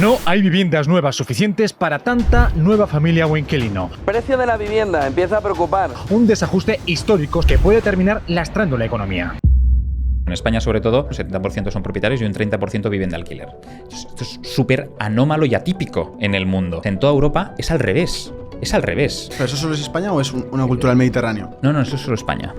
No hay viviendas nuevas suficientes para tanta nueva familia o inquilino. Precio de la vivienda empieza a preocupar. Un desajuste histórico que puede terminar lastrando la economía. En España, sobre todo, un 70% son propietarios y un 30% viven de alquiler. Esto es súper anómalo y atípico en el mundo. En toda Europa es al revés. Es al revés. ¿Pero eso solo es España o es una cultura del Mediterráneo? No, eso es solo España.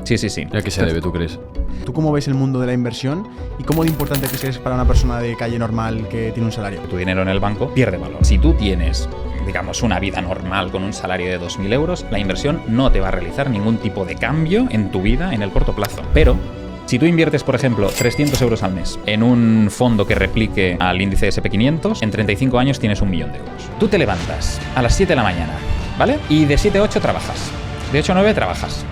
Sí. ¿A qué se debe, tú crees? ¿Tú cómo ves el mundo de la inversión y cómo de importante crees que es para una persona de calle normal que tiene un salario? Tu dinero en el banco pierde valor. Si tú tienes, digamos, una vida normal con un salario de 2.000 euros, la inversión no te va a realizar ningún tipo de cambio en tu vida en el corto plazo. Pero si tú inviertes, por ejemplo, 300 euros al mes en un fondo que replique al índice SP500, en 35 años tienes 1 millón de euros. Tú te levantas a las 7 de la mañana, ¿vale? Y de 7 a 8 trabajas. De 8 a 9 trabajas.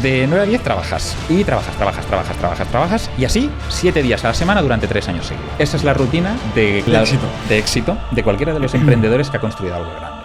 De 9 a 10 trabajas. Y trabajas. Y así, 7 días a la semana durante 3 años seguidos. Esa es la rutina de éxito de cualquiera de los emprendedores que ha construido algo grande.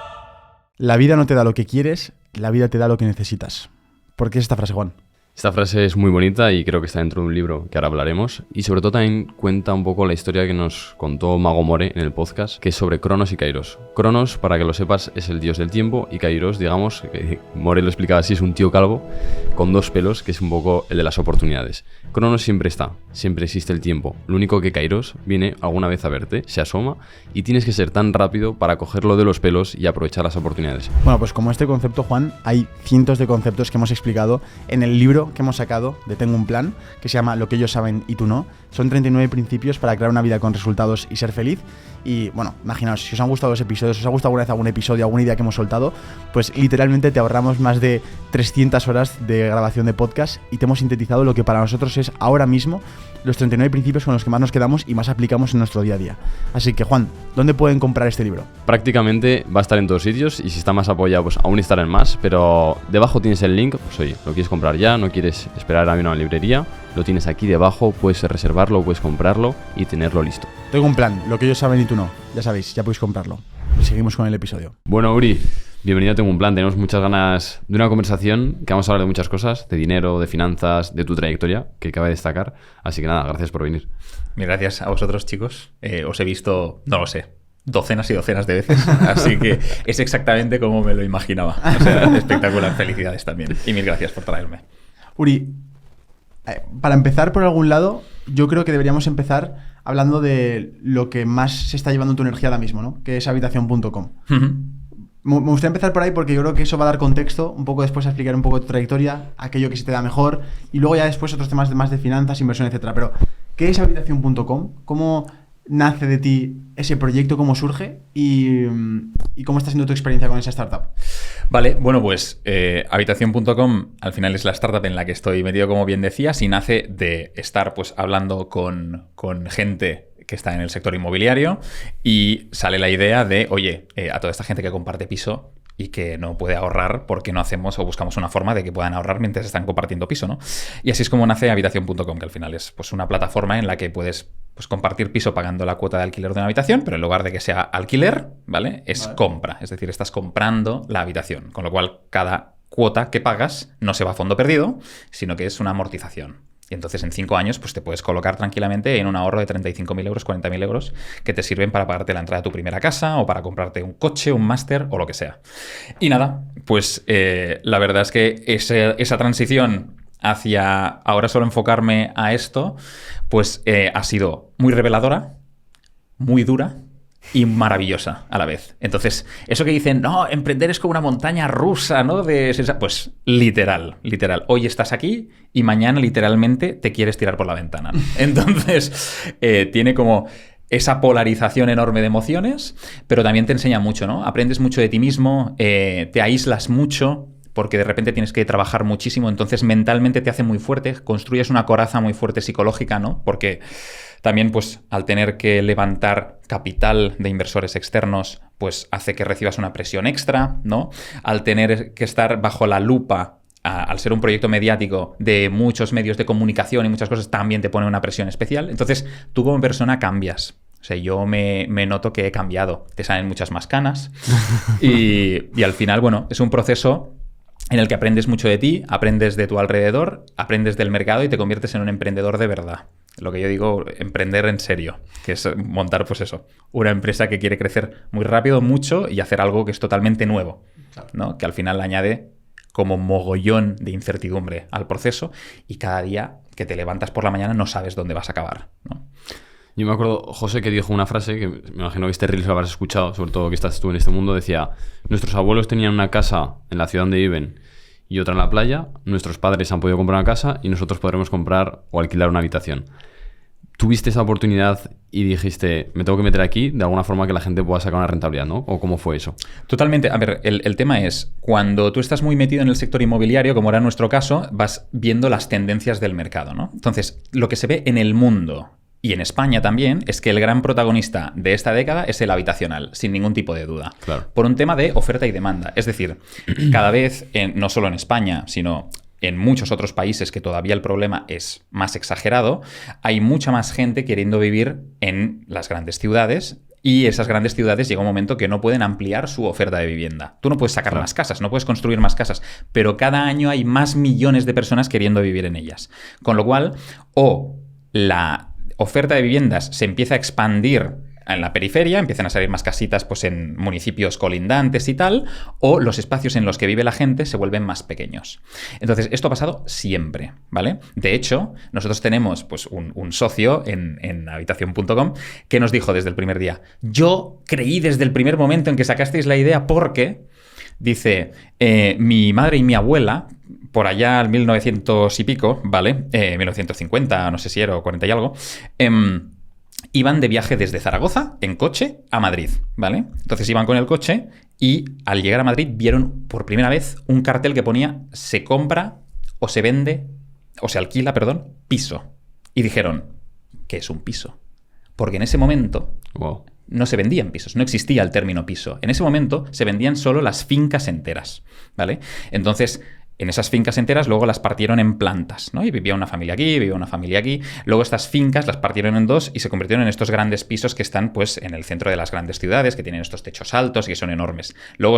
La vida no te da lo que quieres, la vida te da lo que necesitas. ¿Por qué es esta frase, Juan? Esta frase es muy bonita y creo que está dentro de un libro que ahora hablaremos. Y sobre todo también cuenta un poco la historia que nos contó Mago More en el podcast, que es sobre Cronos y Kairos. Cronos, para que lo sepas, es el dios del tiempo, y Kairos, digamos, que More lo explicaba así, es un tío calvo con 2 pelos, que es un poco el de las oportunidades. Cronos siempre está, siempre existe el tiempo. Lo único que Kairos viene alguna vez a verte, se asoma, y tienes que ser tan rápido para cogerlo de los pelos y aprovechar las oportunidades. Bueno, pues como este concepto, Juan, hay cientos de conceptos que hemos explicado en el libro que hemos sacado de Tengo un Plan, que se llama Lo que ellos saben y tú no. Son 39 principios para crear una vida con resultados y ser feliz. Y bueno, imaginaos, si os han gustado los episodios, si os ha gustado alguna vez algún episodio, alguna idea que hemos soltado, pues literalmente te ahorramos más de 300 horas de grabación de podcast y te hemos sintetizado lo que para nosotros es ahora mismo los 39 principios con los que más nos quedamos y más aplicamos en nuestro día a día. Así que, Juan, ¿dónde pueden comprar este libro? Prácticamente va a estar en todos sitios, y si está más apoyado, pues aún estará en más, pero debajo tienes el link. Pues oye, lo quieres comprar ya, no quieres esperar a una librería, lo tienes aquí debajo, puedes reservarlo, puedes comprarlo y tenerlo listo. Tengo un plan, lo que ellos saben y tú no. Ya sabéis, ya podéis comprarlo. Seguimos con el episodio. Bueno, Uri, bienvenido a Tengo un Plan. Tenemos muchas ganas de una conversación que vamos a hablar de muchas cosas, de dinero, de finanzas, de tu trayectoria, que cabe destacar. Así que nada, gracias por venir. Gracias a vosotros, chicos. Os he visto, no lo sé, docenas y docenas de veces, así que es exactamente como me lo imaginaba. O sea, espectacular. Felicidades también. Y mil gracias por traerme. Uri, para empezar por algún lado, yo creo que deberíamos empezar hablando de lo que más se está llevando tu energía ahora mismo, ¿no? Que es Habitación.com. Me gustaría empezar por ahí porque yo creo que eso va a dar contexto, un poco después a explicar un poco tu trayectoria, aquello que se te da mejor, y luego ya después otros temas más de finanzas, inversión, etcétera. Pero, ¿qué es Habitación.com? ¿Cómo nace de ti ese proyecto? ¿Cómo surge? ¿Y cómo está siendo tu experiencia con esa startup? Vale, bueno, pues Habitación.com al final es la startup en la que estoy metido, como bien decías, y nace de estar pues hablando con gente que está en el sector inmobiliario, y sale la idea de, oye, a toda esta gente que comparte piso y que no puede ahorrar, ¿por qué no hacemos o buscamos una forma de que puedan ahorrar mientras están compartiendo piso, ¿no? Y así es como nace Habitación.com, que al final es pues una plataforma en la que puedes pues compartir piso pagando la cuota de alquiler de una habitación, pero en lugar de que sea alquiler, ¿vale? Es compra, es decir, estás comprando la habitación, con lo cual cada cuota que pagas no se va a fondo perdido, sino que es una amortización. Y entonces en 5 años pues te puedes colocar tranquilamente en un ahorro de 35.000 euros, 40.000 euros que te sirven para pagarte la entrada de tu primera casa o para comprarte un coche, un máster o lo que sea. Y nada, pues la verdad es que esa transición hacia ahora solo enfocarme a esto, pues ha sido muy reveladora, muy dura y maravillosa a la vez. Entonces, eso que dicen, no, emprender es como una montaña rusa, ¿no? Pues literal. Hoy estás aquí y mañana literalmente te quieres tirar por la ventana. Entonces, tiene como esa polarización enorme de emociones, pero también te enseña mucho, ¿no? Aprendes mucho de ti mismo, te aíslas mucho, porque de repente tienes que trabajar muchísimo, entonces mentalmente te hace muy fuerte, construyes una coraza muy fuerte psicológica, ¿no? Porque también, pues, al tener que levantar capital de inversores externos, pues hace que recibas una presión extra, ¿no? Al tener que estar bajo la lupa, al ser un proyecto mediático de muchos medios de comunicación y muchas cosas, también te pone una presión especial. Entonces, tú como persona cambias. O sea, yo me noto que he cambiado. Te salen muchas más canas. Y al final, bueno, es un proceso en el que aprendes mucho de ti, aprendes de tu alrededor, aprendes del mercado y te conviertes en un emprendedor de verdad. lo que yo digo, emprender en serio, que es montar, pues eso, una empresa que quiere crecer muy rápido, mucho y hacer algo que es totalmente nuevo, ¿no? Que al final añade como mogollón de incertidumbre al proceso y cada día que te levantas por la mañana no sabes dónde vas a acabar, ¿no? Yo me acuerdo, José, que dijo una frase que me imagino que este reel lo habrás escuchado, sobre todo que estás tú en este mundo, decía: nuestros abuelos tenían una casa en la ciudad donde viven y otra en la playa, nuestros padres han podido comprar una casa y nosotros podremos comprar o alquilar una habitación. ¿Tuviste esa oportunidad y dijiste, me tengo que meter aquí de alguna forma que la gente pueda sacar una rentabilidad, ¿no? ¿O cómo fue eso? Totalmente. A ver, el tema es, cuando tú estás muy metido en el sector inmobiliario, como era nuestro caso, vas viendo las tendencias del mercado, ¿no? Entonces, lo que se ve en el mundo y en España también es que el gran protagonista de esta década es el habitacional, sin ningún tipo de duda. Claro. Por un tema de oferta y demanda. Es decir, cada vez, no solo en España, sino en muchos otros países que todavía el problema es más exagerado, hay mucha más gente queriendo vivir en las grandes ciudades. Y esas grandes ciudades llega un momento que no pueden ampliar su oferta de vivienda. Tú no puedes sacar más casas, no puedes construir más casas, pero cada año hay más millones de personas queriendo vivir en ellas. Con lo cual, o la oferta de viviendas se empieza a expandir en la periferia, empiezan a salir más casitas pues, en municipios colindantes y tal, o los espacios en los que vive la gente se vuelven más pequeños. Entonces, esto ha pasado siempre, ¿vale? De hecho, nosotros tenemos pues, un socio en Habitación.com que nos dijo desde el primer día: yo creí desde el primer momento en que sacasteis la idea porque, dice, mi madre y mi abuela, por allá en 1900 y pico, ¿vale? 1950, no sé si era, o 40 y algo, iban de viaje desde Zaragoza en coche a Madrid, ¿vale? Entonces iban con el coche y al llegar a Madrid vieron por primera vez un cartel que ponía se compra o se vende, o se alquila, perdón, piso. Y dijeron, ¿qué es un piso? Porque en ese momento no se vendían pisos, no existía el término piso. En ese momento se vendían solo las fincas enteras, ¿vale? Entonces, en esas fincas enteras luego las partieron en plantas, ¿no? Y vivía una familia aquí, vivía una familia aquí. Luego estas fincas las partieron en dos y se convirtieron en estos grandes pisos que están pues en el centro de las grandes ciudades, que tienen estos techos altos y que son enormes. Luego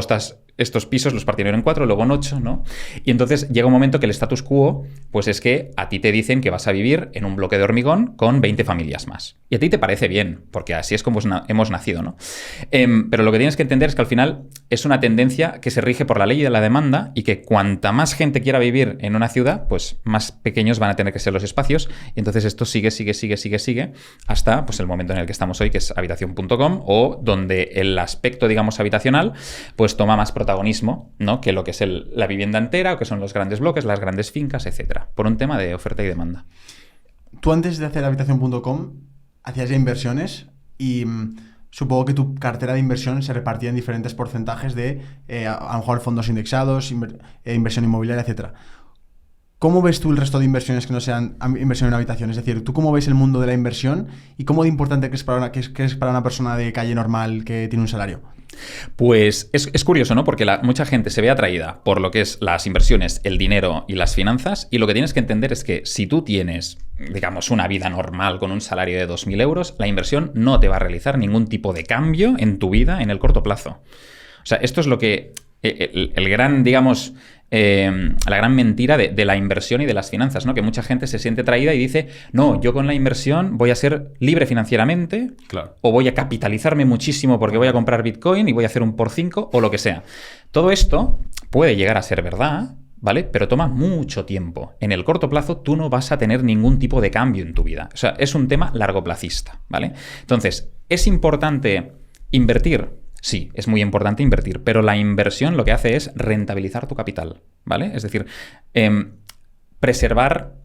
estos pisos los partieron en 4, luego en 8, ¿no? Y entonces llega un momento que el status quo pues es que a ti te dicen que vas a vivir en un bloque de hormigón con 20 familias más. Y a ti te parece bien, porque así es como hemos nacido, ¿no? Pero lo que tienes que entender es que al final es una tendencia que se rige por la ley de la demanda y que cuanta más gente quiera vivir en una ciudad, pues más pequeños van a tener que ser los espacios. Y entonces esto sigue hasta pues el momento en el que estamos hoy, que es Habitación.com, o donde el aspecto, digamos, habitacional, pues toma más protagonismo, ¿no? Que lo que es la vivienda entera, o que son los grandes bloques, las grandes fincas, etcétera, por un tema de oferta y demanda. Tú antes de hacer Habitación.com hacías ya inversiones y supongo que tu cartera de inversión se repartía en diferentes porcentajes de, a lo mejor, fondos indexados, inversión inmobiliaria, etcétera. ¿Cómo ves tú el resto de inversiones que no sean inversión en habitación? Es decir, ¿tú cómo ves el mundo de la inversión y cómo de importante crees para una persona de calle normal que tiene un salario? Pues es curioso, ¿no? Porque mucha gente se ve atraída por lo que es las inversiones, el dinero y las finanzas, y lo que tienes que entender es que si tú tienes, digamos, una vida normal con un salario de 2.000 euros, la inversión no te va a realizar ningún tipo de cambio en tu vida en el corto plazo. O sea, esto es lo que el gran, digamos, la gran mentira de la inversión y de las finanzas, ¿no? Que mucha gente se siente atraída y dice, no, yo con la inversión voy a ser libre financieramente, claro, o voy a capitalizarme muchísimo porque voy a comprar Bitcoin y voy a hacer un por 5 o lo que sea. Todo esto puede llegar a ser verdad, ¿vale? Pero toma mucho tiempo. En el corto plazo tú no vas a tener ningún tipo de cambio en tu vida. O sea, es un tema largoplacista, ¿vale? Entonces, ¿es importante invertir? Sí, es muy importante invertir, pero la inversión lo que hace es rentabilizar tu capital, ¿vale? Es decir, preservar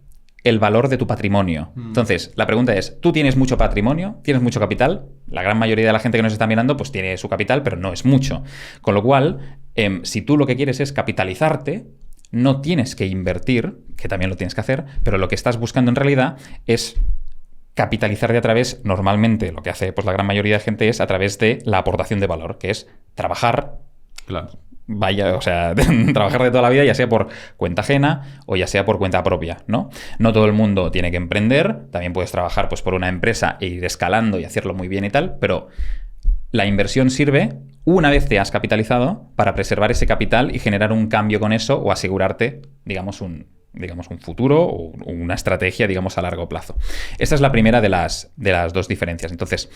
el valor de tu patrimonio. Entonces, la pregunta es, ¿tú tienes mucho patrimonio? ¿Tienes mucho capital? La gran mayoría de la gente que nos está mirando pues tiene su capital, pero no es mucho. Con lo cual, si tú lo que quieres es capitalizarte, no tienes que invertir, que también lo tienes que hacer, pero lo que estás buscando en realidad es capitalizarte a través, normalmente lo que hace pues la gran mayoría de gente es a través de la aportación de valor, que es trabajar, claro, trabajar de toda la vida, ya sea por cuenta ajena o ya sea por cuenta propia, ¿no? No todo el mundo tiene que emprender, también puedes trabajar pues por una empresa e ir escalando y hacerlo muy bien y tal, pero la inversión sirve, una vez te has capitalizado, para preservar ese capital y generar un cambio con eso o asegurarte, digamos, un digamos, un futuro o una estrategia, digamos, a largo plazo. Esta es la primera de las dos diferencias. Entonces,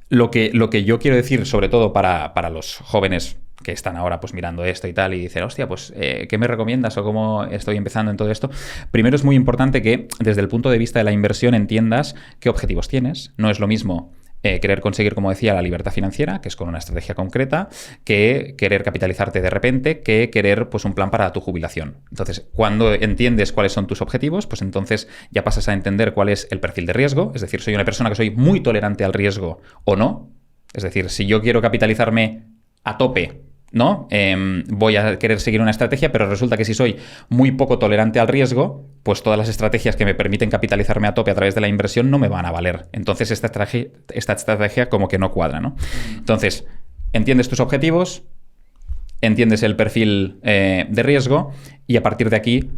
lo que yo quiero decir, sobre todo para los jóvenes que están ahora pues mirando esto y tal y dicen, hostia, pues ¿qué me recomiendas o cómo estoy empezando en todo esto? Primero es muy importante que desde el punto de vista de la inversión entiendas qué objetivos tienes. No es lo mismo querer conseguir, como decía, la libertad financiera, que es con una estrategia concreta, que querer capitalizarte de repente, que querer pues un plan para tu jubilación. Entonces, cuando entiendes cuáles son tus objetivos, pues entonces ya pasas a entender cuál es el perfil de riesgo. Es decir, soy una persona que soy muy tolerante al riesgo o no. Es decir, si yo quiero capitalizarme a tope, ¿no? Voy a querer seguir una estrategia, pero resulta que si soy muy poco tolerante al riesgo, pues todas las estrategias que me permiten capitalizarme a tope a través de la inversión no me van a valer. Entonces esta estrategia como que no cuadra, ¿no? Entonces, entiendes tus objetivos, entiendes el perfil de riesgo y a partir de aquí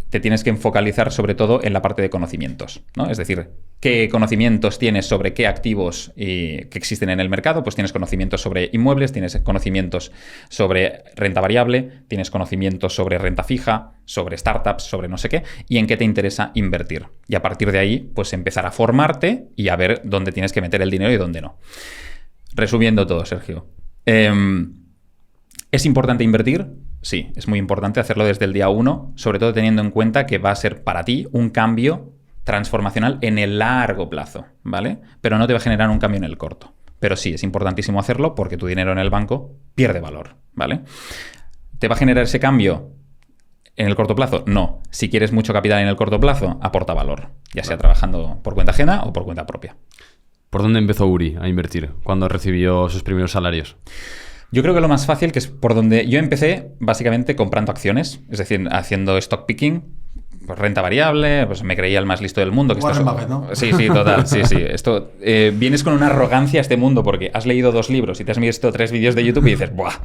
te tienes que focalizar sobre todo en la parte de conocimientos, ¿no? Es decir, ¿qué conocimientos tienes sobre qué activos que existen en el mercado? Pues tienes conocimientos sobre inmuebles, tienes conocimientos sobre renta variable, tienes conocimientos sobre renta fija, sobre startups, sobre no sé qué, y en qué te interesa invertir. Y a partir de ahí, pues empezar a formarte y a ver dónde tienes que meter el dinero y dónde no. Resumiendo todo, Sergio. ¿Es importante invertir? Sí, es muy importante hacerlo desde el día 1, sobre todo teniendo en cuenta que va a ser para ti un cambio transformacional en el largo plazo, ¿vale? Pero no te va a generar un cambio en el corto. Pero sí, es importantísimo hacerlo porque tu dinero en el banco pierde valor, ¿vale? ¿Te va a generar ese cambio en el corto plazo? No. Si quieres mucho capital en el corto plazo, aporta valor, ya sea trabajando por cuenta ajena o por cuenta propia. ¿Por dónde empezó Uri a invertir cuando recibió sus primeros salarios? Yo creo que lo más fácil, que es por donde yo empecé, básicamente comprando acciones, es decir, haciendo stock picking, pues renta variable, pues me creía el más listo del mundo. Warren Buffett, ¿no? Sí, total, sí. Esto, vienes con una arrogancia a este mundo porque has leído 2 libros y te has visto 3 vídeos de YouTube y dices, ¡buah!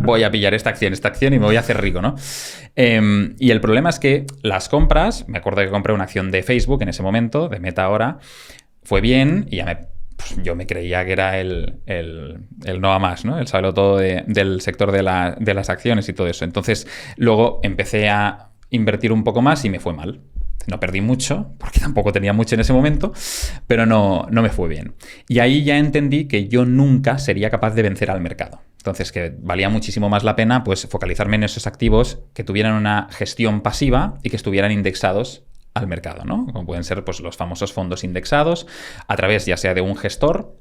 Voy a pillar esta acción y me voy a hacer rico, ¿no? Y el problema es que las compras, me acuerdo que compré una acción de Facebook en ese momento, de Meta ahora, fue bien y ya yo me creía que era el no a más, ¿no? El saberlo todo del sector de las acciones y todo eso. Entonces, luego empecé a invertir un poco más y me fue mal. No perdí mucho, porque tampoco tenía mucho en ese momento, pero no me fue bien. Y ahí ya entendí que yo nunca sería capaz de vencer al mercado. Entonces, que valía muchísimo más la pena pues focalizarme en esos activos que tuvieran una gestión pasiva y que estuvieran indexados al mercado, ¿no? Como pueden ser pues, los famosos fondos indexados, a través ya sea de un gestor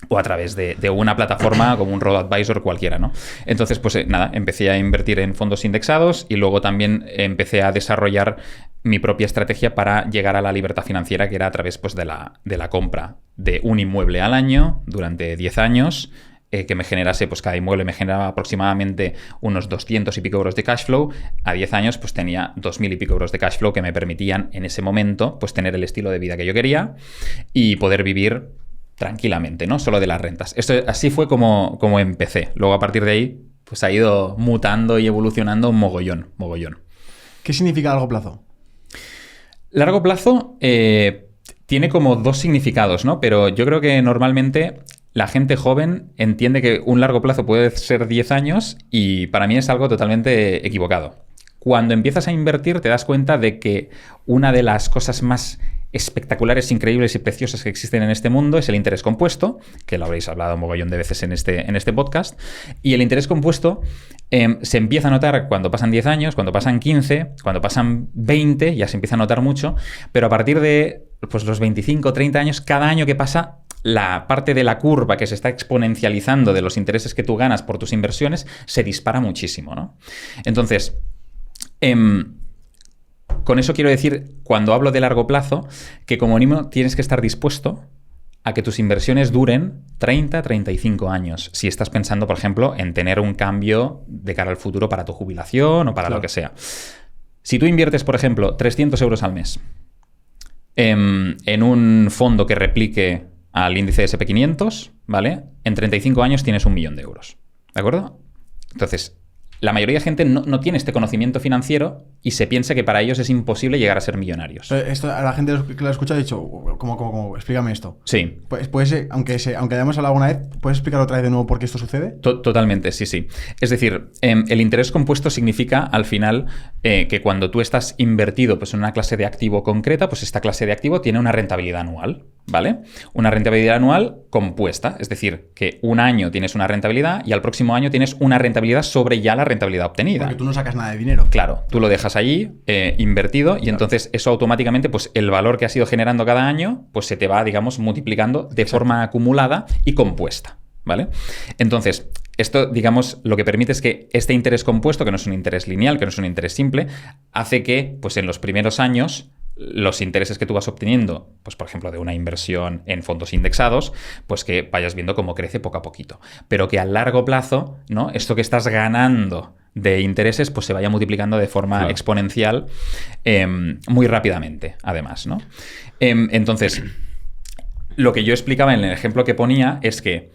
o a través de una plataforma como un robo-advisor cualquiera, ¿no? Entonces, pues empecé a invertir en fondos indexados y luego también empecé a desarrollar mi propia estrategia para llegar a la libertad financiera, que era a través pues, de la compra de un inmueble al año durante 10 años, que me generase, pues cada inmueble me generaba aproximadamente unos 200 y pico euros de cash flow. A 10 años pues tenía 2.000 y pico euros de cash flow que me permitían en ese momento pues tener el estilo de vida que yo quería y poder vivir tranquilamente, ¿no? Solo de las rentas. Así fue como empecé. Luego a partir de ahí pues ha ido mutando y evolucionando un mogollón. ¿Qué significa largo plazo? Largo plazo tiene como 2 significados, ¿no? Pero yo creo que normalmente la gente joven entiende que un largo plazo puede ser 10 años y para mí es algo totalmente equivocado. Cuando empiezas a invertir te das cuenta de que una de las cosas más espectaculares, increíbles y preciosas que existen en este mundo es el interés compuesto, que lo habréis hablado un mogollón de veces en este podcast, y el interés compuesto se empieza a notar cuando pasan 10 años, cuando pasan 15, cuando pasan 20, ya se empieza a notar mucho, pero a partir de pues, los 25, 30 años, cada año que pasa, la parte de la curva que se está exponencializando de los intereses que tú ganas por tus inversiones se dispara muchísimo, ¿no? Entonces, con eso quiero decir, cuando hablo de largo plazo, que como mínimo tienes que estar dispuesto a que tus inversiones duren 30, 35 años. Si estás pensando, por ejemplo, en tener un cambio de cara al futuro para tu jubilación o para lo que sea. Si tú inviertes, por ejemplo, 300 euros al mes en un fondo que replique al índice SP500, ¿vale? En 35 años tienes 1.000.000 de euros, ¿de acuerdo? Entonces, la mayoría de gente no tiene este conocimiento financiero y se piensa que para ellos es imposible llegar a ser millonarios. Pero esto, a la gente que lo escucha ha dicho, ¿cómo? Explícame esto. Sí. Pues, aunque hayamos hablado alguna vez, ¿puedes explicar otra vez de nuevo por qué esto sucede? Totalmente, sí. Es decir, el interés compuesto significa al final que cuando tú estás invertido pues, en una clase de activo concreta, pues esta clase de activo tiene una rentabilidad anual, ¿vale? Una rentabilidad anual compuesta, es decir, que un año tienes una rentabilidad y al próximo año tienes una rentabilidad sobre ya la rentabilidad obtenida. Porque tú no sacas nada de dinero. Claro, tú lo dejas allí invertido y entonces eso automáticamente, pues el valor que has ido generando cada año, pues se te va, digamos, multiplicando de forma acumulada y compuesta, ¿vale? Entonces, esto, digamos, lo que permite es que este interés compuesto, que no es un interés lineal, que no es un interés simple, hace que, pues en los primeros años, los intereses que tú vas obteniendo, pues por ejemplo de una inversión en fondos indexados, pues que vayas viendo cómo crece poco a poquito. Pero que a largo plazo, ¿no? Esto que estás ganando de intereses, pues se vaya multiplicando de forma exponencial muy rápidamente, además, ¿no? Entonces, lo que yo explicaba en el ejemplo que ponía es que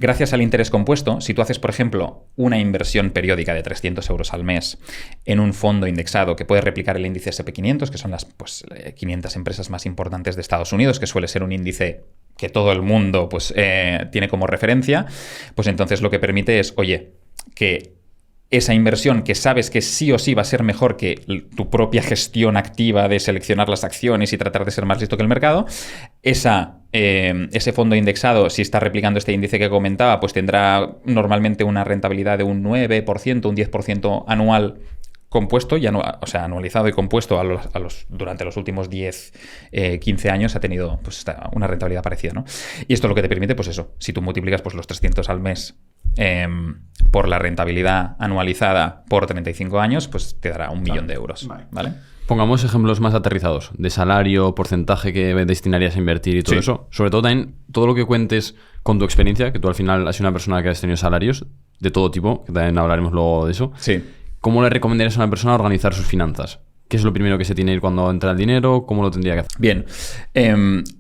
gracias al interés compuesto, si tú haces, por ejemplo, una inversión periódica de 300 euros al mes en un fondo indexado que puede replicar el índice SP500, que son las 500 empresas más importantes de Estados Unidos, que suele ser un índice que todo el mundo pues, tiene como referencia, pues entonces lo que permite es, oye, que esa inversión que sabes que sí o sí va a ser mejor que tu propia gestión activa de seleccionar las acciones y tratar de ser más listo que el mercado, ese fondo indexado, si está replicando este índice que comentaba, pues tendrá normalmente una rentabilidad de un 9%, un 10% anual compuesto, anualizado y compuesto durante los últimos 10, 15 años ha tenido pues, una rentabilidad parecida, ¿no? Y esto es lo que te permite, pues eso, si tú multiplicas pues, los 300 al mes por la rentabilidad anualizada por 35 años, pues te dará 1 millón de euros, ¿vale? Pongamos ejemplos más aterrizados, de salario, porcentaje que destinarías a invertir y todo eso. Sobre todo también todo lo que cuentes con tu experiencia, que tú al final has sido una persona que has tenido salarios de todo tipo, que también hablaremos luego de eso. Sí. ¿Cómo le recomendarías a una persona organizar sus finanzas? ¿Qué es lo primero que se tiene que ir cuando entra el dinero? ¿Cómo lo tendría que hacer? Bien,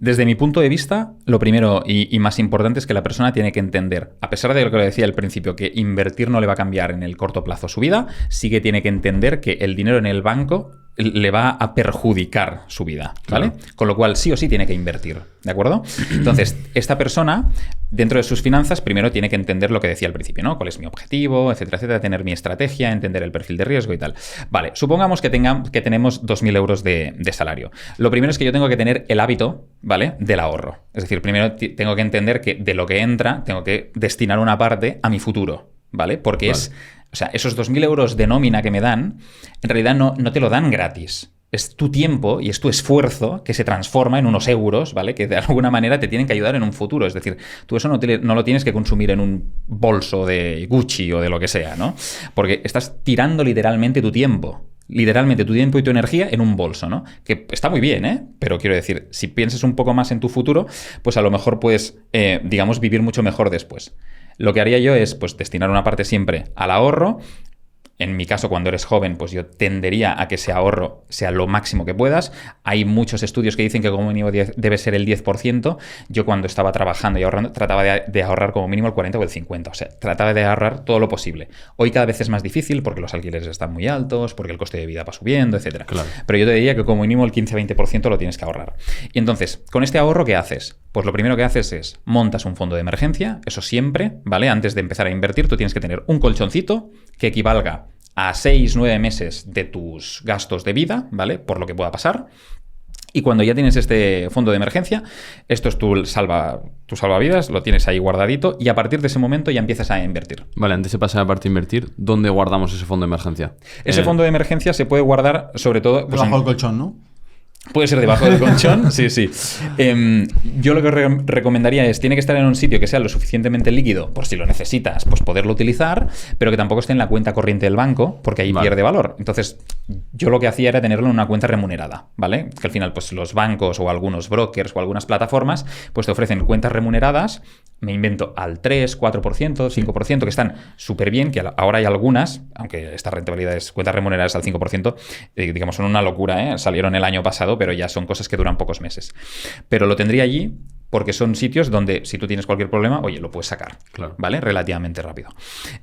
desde mi punto de vista, lo primero y más importante es que la persona tiene que entender, a pesar de lo que le decía al principio, que invertir no le va a cambiar en el corto plazo su vida, sí que tiene que entender que el dinero en el banco le va a perjudicar su vida, ¿vale? Claro. Con lo cual, sí o sí tiene que invertir, ¿de acuerdo? Entonces, esta persona, dentro de sus finanzas, primero tiene que entender lo que decía al principio, ¿no? ¿Cuál es mi objetivo, etcétera, tener mi estrategia, entender el perfil de riesgo y tal. Vale, supongamos que tenemos 2.000 euros de salario. Lo primero es que yo tengo que tener el hábito, ¿vale?, del ahorro. Es decir, primero tengo que entender que de lo que entra, tengo que destinar una parte a mi futuro, ¿vale? Porque o sea, esos 2.000 euros de nómina que me dan, en realidad no te lo dan gratis. Es tu tiempo y es tu esfuerzo que se transforma en unos euros, ¿vale? Que de alguna manera te tienen que ayudar en un futuro. Es decir, tú eso no lo tienes que consumir en un bolso de Gucci o de lo que sea, ¿no? Porque estás tirando literalmente tu tiempo. Literalmente tu tiempo y tu energía en un bolso, ¿no? Que está muy bien, ¿eh? Pero quiero decir, si piensas un poco más en tu futuro, pues a lo mejor puedes, digamos, vivir mucho mejor después. Lo que haría yo es, pues, destinar una parte siempre al ahorro. En mi caso, cuando eres joven, pues yo tendería a que ese ahorro sea lo máximo que puedas. Hay muchos estudios que dicen que como mínimo debe ser el 10%. Yo cuando estaba trabajando y ahorrando, trataba de ahorrar como mínimo el 40 o el 50. O sea, trataba de ahorrar todo lo posible. Hoy cada vez es más difícil porque los alquileres están muy altos, porque el coste de vida va subiendo, etc. Claro. Pero yo te diría que como mínimo el 15-20% lo tienes que ahorrar. Y entonces, con este ahorro, ¿qué haces? Pues lo primero que haces es montas un fondo de emergencia. Eso siempre, ¿vale? Antes de empezar a invertir, tú tienes que tener un colchoncito que equivalga a 6-9 meses de tus gastos de vida, ¿vale? Por lo que pueda pasar. Y cuando ya tienes este fondo de emergencia, esto es tu salvavidas, lo tienes ahí guardadito y a partir de ese momento ya empiezas a invertir. Vale, antes de pasar a la parte de invertir, ¿dónde guardamos ese fondo de emergencia? Ese fondo de emergencia se puede guardar sobre todo... Pues bajo el colchón, ¿no? Puede ser debajo del colchón, sí. Yo lo que recomendaría es, tiene que estar en un sitio que sea lo suficientemente líquido, por si lo necesitas, pues poderlo utilizar, pero que tampoco esté en la cuenta corriente del banco, porque ahí pierde valor. Entonces, yo lo que hacía era tenerlo en una cuenta remunerada, ¿vale? Que al final, pues los bancos o algunos brokers o algunas plataformas, pues te ofrecen cuentas remuneradas, me invento al 3, 4%, 5%, que están súper bien, que ahora hay algunas, aunque esta rentabilidad es cuentas remuneradas al 5%, digamos, son una locura, ¿eh? Salieron el año pasado, pero ya son cosas que duran pocos meses. Pero lo tendría allí porque son sitios donde si tú tienes cualquier problema, oye, lo puedes sacar, claro, ¿vale? Relativamente rápido.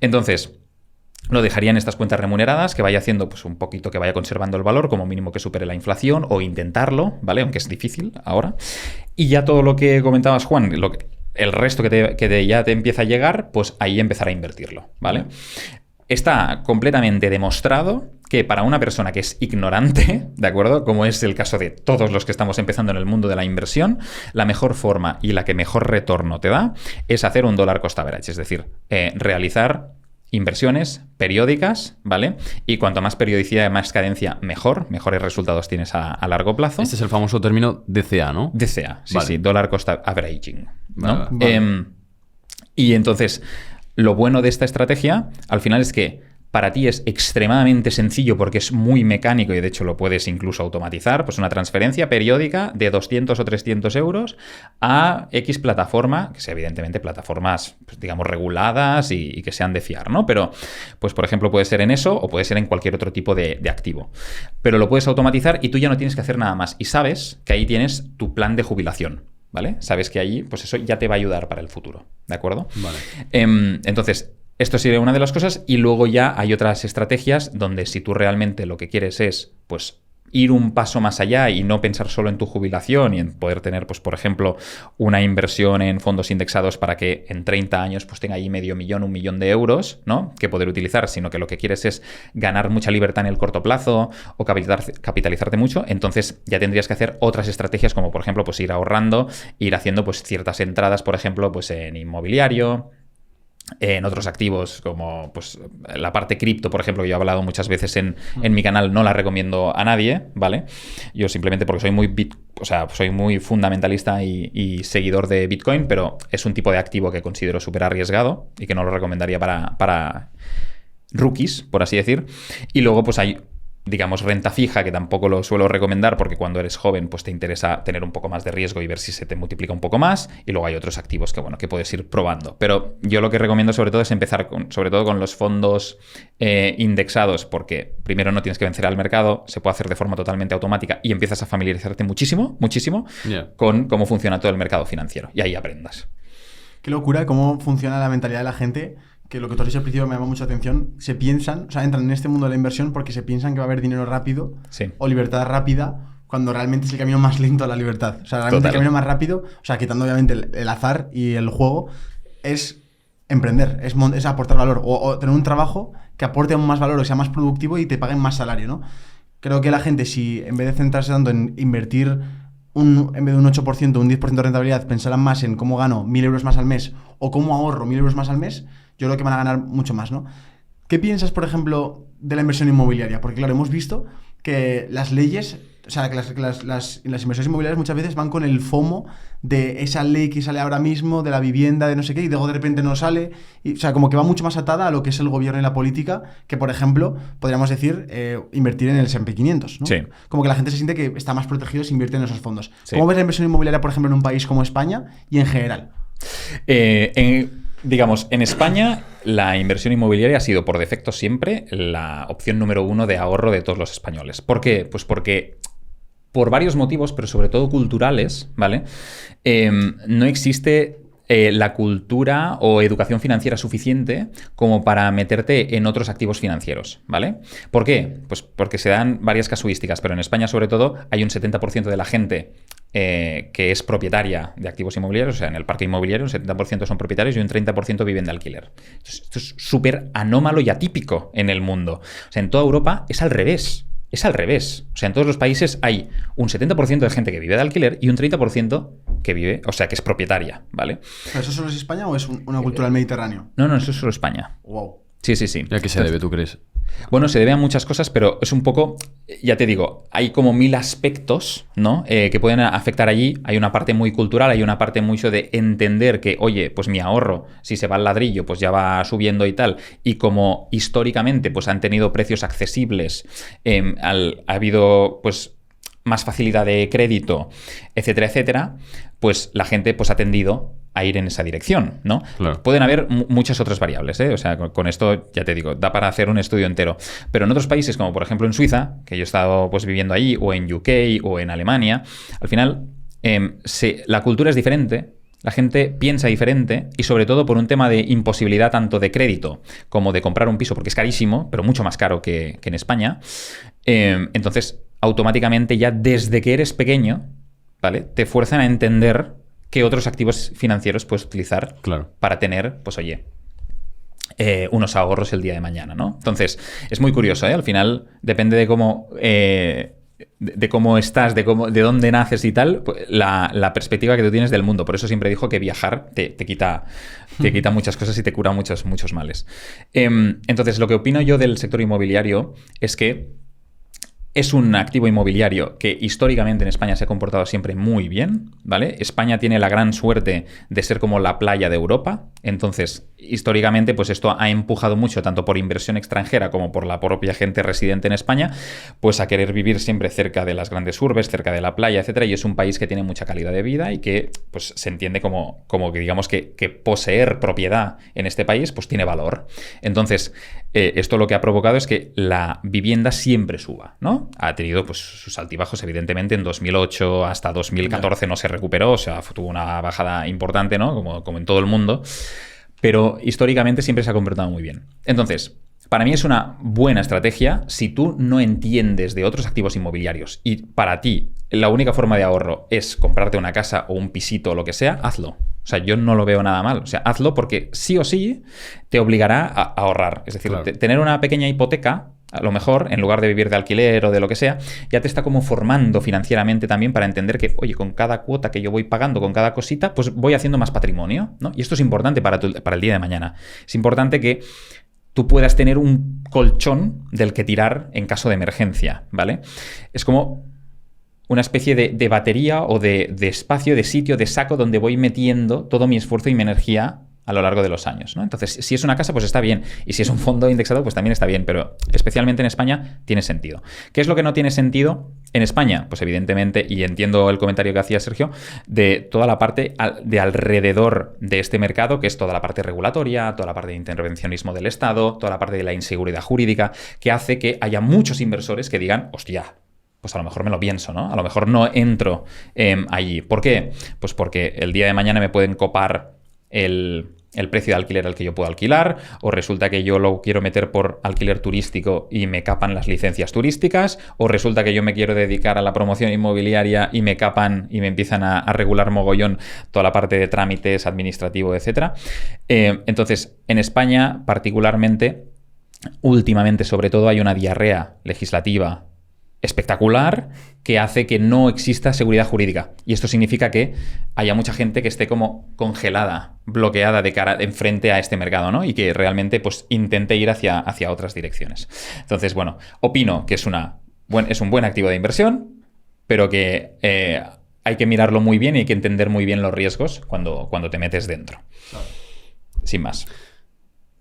Entonces, lo dejaría en estas cuentas remuneradas, que vaya haciendo pues un poquito, que vaya conservando el valor, como mínimo que supere la inflación, o intentarlo, ¿vale? Aunque es difícil ahora. Y ya todo lo que comentabas, Juan, el resto que ya te empieza a llegar, pues ahí empezar a invertirlo, ¿vale? Está completamente demostrado que para una persona que es ignorante, ¿de acuerdo? Como es el caso de todos los que estamos empezando en el mundo de la inversión, la mejor forma y la que mejor retorno te da es hacer un dollar cost average, es decir, realizar inversiones periódicas, ¿vale? Y cuanto más periodicidad y más cadencia, mejores resultados tienes a largo plazo. Este es el famoso término DCA, ¿no? DCA, sí, Vale. sí, dollar cost averaging, ¿no? Vale. Y entonces, lo bueno de esta estrategia, al final, es que para ti es extremadamente sencillo porque es muy mecánico y de hecho lo puedes incluso automatizar, pues una transferencia periódica de 200 o 300 euros a X plataforma, que sea evidentemente plataformas, pues, digamos, reguladas y que sean de fiar, ¿no? Pero, pues por ejemplo, puede ser en eso o puede ser en cualquier otro tipo de activo. Pero lo puedes automatizar y tú ya no tienes que hacer nada más. Y sabes que ahí tienes tu plan de jubilación, ¿vale? Sabes que ahí, pues eso ya te va a ayudar para el futuro, ¿de acuerdo? Vale. Entonces, esto sería una de las cosas, y luego ya hay otras estrategias donde si tú realmente lo que quieres es, pues, ir un paso más allá y no pensar solo en tu jubilación y en poder tener, pues, por ejemplo, una inversión en fondos indexados para que en 30 años pues tenga ahí $500,000, $1,000,000 de euros, ¿no? Que poder utilizar, sino que lo que quieres es ganar mucha libertad en el corto plazo o capitalizarte mucho, entonces ya tendrías que hacer otras estrategias como, por ejemplo, pues ir ahorrando, ir haciendo pues ciertas entradas, por ejemplo, pues en inmobiliario, en otros activos como pues la parte cripto, por ejemplo, que yo he hablado muchas veces en mi canal, no la recomiendo a nadie, ¿vale? Yo simplemente porque soy muy fundamentalista y seguidor de Bitcoin, pero es un tipo de activo que considero súper arriesgado y que no lo recomendaría para rookies, por así decir. Y luego pues hay, digamos, renta fija, que tampoco lo suelo recomendar porque cuando eres joven pues te interesa tener un poco más de riesgo y ver si se te multiplica un poco más, y luego hay otros activos que, bueno, que puedes ir probando. Pero yo lo que recomiendo sobre todo es empezar sobre todo con los fondos indexados, porque primero no tienes que vencer al mercado, se puede hacer de forma totalmente automática y empiezas a familiarizarte muchísimo con cómo funciona todo el mercado financiero, y ahí aprendas. Qué locura cómo funciona la mentalidad de la gente, que lo que tú has dicho al principio me llama mucha atención. Se piensan, o sea, entran en este mundo de la inversión porque se piensan que va a haber dinero rápido, Sí. o libertad rápida, cuando realmente es el camino más lento a la libertad. O sea, realmente Total. el camino más rápido, o sea, quitando obviamente el azar y el juego, es emprender, es aportar valor, o tener un trabajo que aporte aún más valor, o sea, más productivo y te paguen más salario, ¿no? Creo que la gente, si en vez de centrarse tanto en invertir en vez de un 8%, un 10% de rentabilidad, pensarán más en cómo gano 1.000 euros más al mes o cómo ahorro 1.000 euros más al mes, yo creo que van a ganar mucho más, ¿no? ¿Qué piensas, por ejemplo, de la inversión inmobiliaria? Porque, claro, hemos visto que las leyes, o sea, que las inversiones inmobiliarias muchas veces van con el FOMO de esa ley que sale ahora mismo, de la vivienda, de no sé qué, y luego de repente no sale. O sea, como que va mucho más atada a lo que es el gobierno y la política, que, por ejemplo, podríamos decir, invertir en el S&P 500, ¿no? Sí. Como que la gente se siente que está más protegido si invierte en esos fondos. Sí. ¿Cómo ves la inversión inmobiliaria, por ejemplo, en un país como España y en general? Digamos, en España la inversión inmobiliaria ha sido por defecto siempre la opción número 1 de ahorro de todos los españoles. ¿Por qué? Pues porque por varios motivos, pero sobre todo culturales, ¿vale? No existe la cultura o educación financiera suficiente como para meterte en otros activos financieros, ¿vale? ¿Por qué? Pues porque se dan varias casuísticas, pero en España sobre todo hay un 70% de la gente que es propietaria de activos inmobiliarios, o sea, en el parque inmobiliario un 70% son propietarios y un 30% viven de alquiler. Esto es súper anómalo y atípico en el mundo. O sea, en toda Europa es al revés. Es al revés. O sea, en todos los países hay un 70% de gente que vive de alquiler y un 30% que vive, o sea, que es propietaria, ¿vale? ¿Pero eso solo es España o es una cultura del Mediterráneo? No, eso es solo España. Wow. Sí. ¿A qué se debe, tú crees? Bueno, se debe a muchas cosas, pero es un poco, ya te digo, hay como 1000 aspectos, ¿no? Que pueden afectar allí. Hay una parte muy cultural, hay una parte mucho de entender que, oye, pues mi ahorro, si se va al ladrillo, pues ya va subiendo y tal. Y como históricamente pues han tenido precios accesibles, ha habido pues más facilidad de crédito, etcétera, etcétera, pues la gente pues ha tendido a ir en esa dirección, ¿no? Claro. Pueden haber muchas otras variables, ¿eh? O sea, con esto, ya te digo, da para hacer un estudio entero. Pero en otros países, como por ejemplo en Suiza, que yo he estado pues viviendo allí, o en UK, o en Alemania, al final la cultura es diferente, La gente piensa diferente y sobre todo por un tema de imposibilidad tanto de crédito como de comprar un piso, porque es carísimo, pero mucho más caro que en España. Entonces, automáticamente ya desde que eres pequeño, ¿vale? Te fuerzan a entender qué otros activos financieros puedes utilizar para tener, pues oye, unos ahorros el día de mañana, ¿no? Entonces, es muy curioso, ¿eh? Al final depende de cómo... de cómo estás, de dónde naces y tal, pues, la perspectiva que tú tienes del mundo. Por eso siempre dijo que viajar te quita muchas cosas y te cura muchos males. Entonces, lo que opino yo del sector inmobiliario es que es un activo inmobiliario que históricamente en España se ha comportado siempre muy bien, ¿vale? España tiene la gran suerte de ser como la playa de Europa. Entonces, históricamente, pues esto ha empujado mucho, tanto por inversión extranjera como por la propia gente residente en España, pues a querer vivir siempre cerca de las grandes urbes, cerca de la playa, etcétera. Y es un país que tiene mucha calidad de vida y que pues se entiende como que digamos que poseer propiedad en este país pues tiene valor. Entonces, esto lo que ha provocado es que la vivienda siempre suba, ¿no? Ha tenido pues sus altibajos, evidentemente. En 2008 hasta 2014 no se recuperó, o sea, tuvo una bajada importante, ¿no? Como en todo el mundo. Pero históricamente siempre se ha comportado muy bien. Entonces, para mí es una buena estrategia si tú no entiendes de otros activos inmobiliarios y para ti la única forma de ahorro es comprarte una casa o un pisito o lo que sea, hazlo. O sea, yo no lo veo nada mal. O sea, hazlo porque sí o sí te obligará a ahorrar. Es decir, tener una pequeña hipoteca, a lo mejor, en lugar de vivir de alquiler o de lo que sea, ya te está como formando financieramente también para entender que, oye, con cada cuota que yo voy pagando, con cada cosita, pues voy haciendo más patrimonio, ¿no? Y esto es importante para el día de mañana. Es importante que tú puedas tener un colchón del que tirar en caso de emergencia, ¿vale? Es como una especie de batería o de espacio, de sitio, de saco donde voy metiendo todo mi esfuerzo y mi energía a lo largo de los años, ¿no? Entonces, si es una casa, pues está bien. Y si es un fondo indexado, pues también está bien. Pero especialmente en España tiene sentido. ¿Qué es lo que no tiene sentido en España? Pues evidentemente, y entiendo el comentario que hacía Sergio, de toda la parte de alrededor de este mercado, que es toda la parte regulatoria, toda la parte de intervencionismo del Estado, toda la parte de la inseguridad jurídica, que hace que haya muchos inversores que digan, hostia, pues a lo mejor me lo pienso, ¿no? A lo mejor no entro allí. ¿Por qué? Pues porque el día de mañana me pueden copar el precio de alquiler al que yo puedo alquilar, o resulta que yo lo quiero meter por alquiler turístico y me capan las licencias turísticas, o resulta que yo me quiero dedicar a la promoción inmobiliaria y me capan y me empiezan a regular mogollón toda la parte de trámites, administrativo, etcétera. Entonces, en España particularmente, últimamente sobre todo, hay una diarrea legislativa espectacular que hace que no exista seguridad jurídica. Y esto significa que haya mucha gente que esté como congelada, bloqueada de cara enfrente a este mercado, ¿no? Y que realmente pues intente ir hacia otras direcciones. Entonces, bueno, opino que es un buen activo de inversión, pero que hay que mirarlo muy bien y hay que entender muy bien los riesgos cuando te metes dentro. Sin más.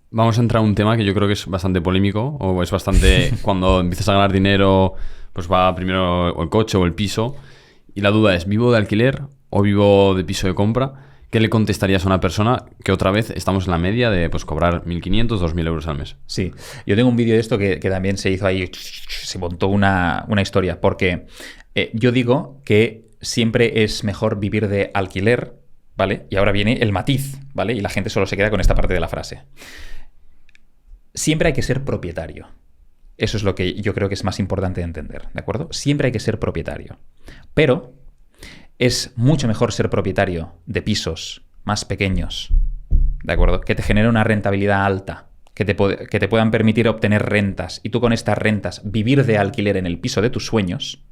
Vamos a entrar a un tema que yo creo que es bastante polémico, o es bastante... cuando empiezas a ganar dinero, pues va primero o el coche o el piso, y la duda es, ¿vivo de alquiler o vivo de piso de compra? ¿Qué le contestarías a una persona que otra vez estamos en la media de pues cobrar 1.500, 2.000 euros al mes? Sí, yo tengo un vídeo de esto que también se hizo ahí, se montó una historia, porque yo digo que siempre es mejor vivir de alquiler, ¿vale? Y ahora viene el matiz, ¿vale? Y la gente solo se queda con esta parte de la frase. Siempre hay que ser propietario. Eso es lo que yo creo que es más importante de entender, ¿de acuerdo? Siempre hay que ser propietario. Pero es mucho mejor ser propietario de pisos más pequeños, ¿de acuerdo? Que te genere una rentabilidad alta, que te puedan permitir obtener rentas y tú con estas rentas vivir de alquiler en el piso de tus sueños,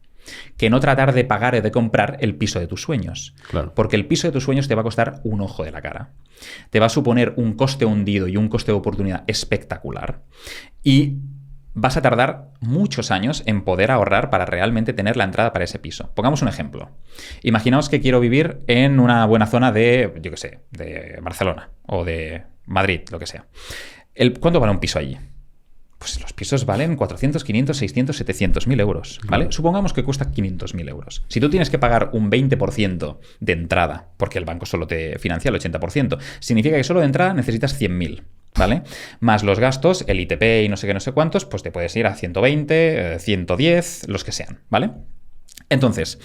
que no tratar de pagar o de comprar el piso de tus sueños. Claro. Porque el piso de tus sueños te va a costar un ojo de la cara. Te va a suponer un coste hundido y un coste de oportunidad espectacular. Y vas a tardar muchos años en poder ahorrar para realmente tener la entrada para ese piso. Pongamos un ejemplo. Imaginaos que quiero vivir en una buena zona de, yo qué sé, de Barcelona o de Madrid, lo que sea. ¿Cuánto vale un piso allí? Pues los pisos valen 400, 500, 600, 700 mil euros, ¿vale? Supongamos que cuesta 500.000 euros. Si tú tienes que pagar un 20% de entrada, porque el banco solo te financia el 80%, significa que solo de entrada necesitas 100.000, ¿vale? Más los gastos, el ITP y no sé qué, no sé cuántos, pues te puedes ir a 120, 110, los que sean, ¿vale? Entonces,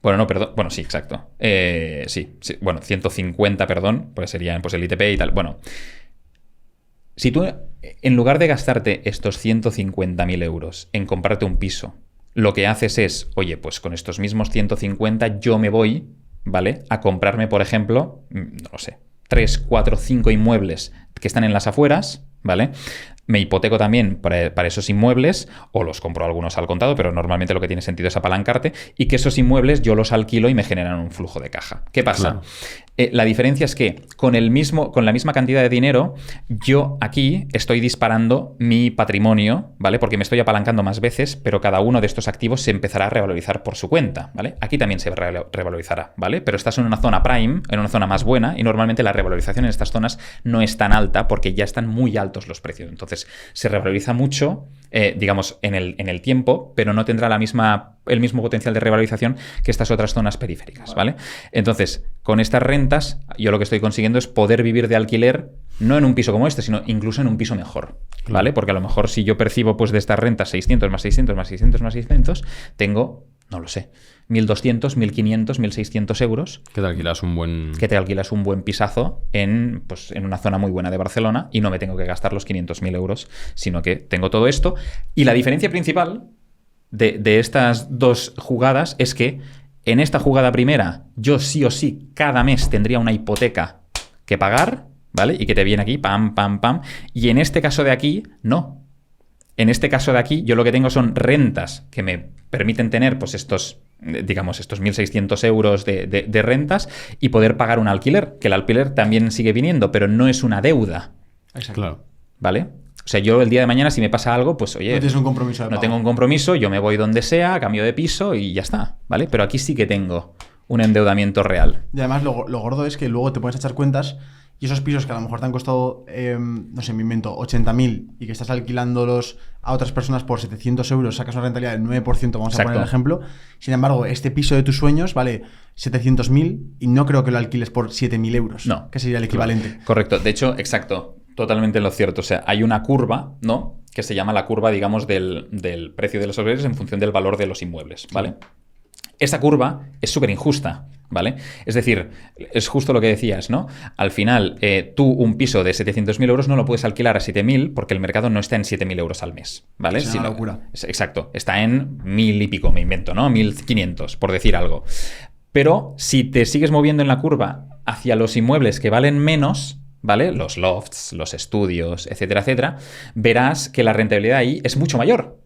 Bueno, no, perdón. Bueno, sí, exacto. Sí. Bueno, 150, perdón, porque serían pues el ITP y tal. Bueno, si tú, en lugar de gastarte estos 150.000 euros en comprarte un piso, lo que haces es, oye, pues con estos mismos 150 yo me voy, ¿vale?, a comprarme, por ejemplo, no lo sé, 3, 4, 5 inmuebles que están en las afueras, ¿vale? Me hipoteco también para esos inmuebles, o los compro algunos al contado, pero normalmente lo que tiene sentido es apalancarte, y que esos inmuebles yo los alquilo y me generan un flujo de caja. ¿Qué pasa? Claro. La diferencia es que con la misma cantidad de dinero, yo aquí estoy disparando mi patrimonio, ¿vale? Porque me estoy apalancando más veces, pero cada uno de estos activos se empezará a revalorizar por su cuenta, ¿vale? Aquí también se revalorizará, ¿vale? Pero estás en una zona prime, en una zona más buena, y normalmente la revalorización en estas zonas no es tan alta porque ya están muy altos los precios. Entonces, se revaloriza mucho, digamos, en el tiempo, pero no tendrá el mismo potencial de revalorización que estas otras zonas periféricas, ¿vale? Entonces, con estas rentas, yo lo que estoy consiguiendo es poder vivir de alquiler, no en un piso como este, sino incluso en un piso mejor, ¿vale? Porque a lo mejor si yo percibo pues de estas rentas 600 más 600 más 600 más 600, tengo, no lo sé, 1.200, 1.500, 1.600 euros. Que te alquilas un buen... Que te alquilas un buen pisazo en una zona muy buena de Barcelona y no me tengo que gastar los 500.000 euros, sino que tengo todo esto. Y la diferencia principal de estas dos jugadas es que en esta jugada primera yo sí o sí cada mes tendría una hipoteca que pagar, ¿vale? Y que te viene aquí, pam, pam, pam. Y en este caso de aquí, no. En este caso de aquí, yo lo que tengo son rentas que me permiten tener pues estos 1.600 euros de rentas y poder pagar un alquiler, que el alquiler también sigue viniendo, pero no es una deuda. Exacto. Claro. ¿Vale? O sea, yo el día de mañana, si me pasa algo, pues oye, No tienes un compromiso de no pago. tengo un compromiso, yo me voy donde sea, cambio de piso y ya está, ¿vale? Pero aquí sí que tengo un endeudamiento real. Y además lo gordo es que luego te pones a echar cuentas y esos pisos que a lo mejor te han costado, no sé, me invento, 80.000 y que estás alquilándolos a otras personas por 700 euros, sacas una rentabilidad del 9%, vamos Exacto. a poner el ejemplo. Sin embargo, este piso de tus sueños vale 700.000 y no creo que lo alquiles por 7.000 euros. No. Que sería el equivalente. Correcto. De hecho, exacto. Totalmente lo cierto. O sea, hay una curva, ¿no?, que se llama la curva, digamos, del precio de los alquileres en función del valor de los inmuebles, ¿vale? Esta curva es súper injusta, ¿vale? Es decir, es justo lo que decías, ¿no? Al final, tú un piso de 700.000 euros no lo puedes alquilar a 7.000 porque el mercado no está en 7.000 euros al mes, ¿vale? Es una locura. Exacto. Está en 1.000 y pico, me invento, ¿no? 1.500, por decir algo. Pero si te sigues moviendo en la curva hacia los inmuebles que valen menos, ¿vale?, los lofts, los estudios, etcétera, etcétera, verás que la rentabilidad ahí es mucho mayor.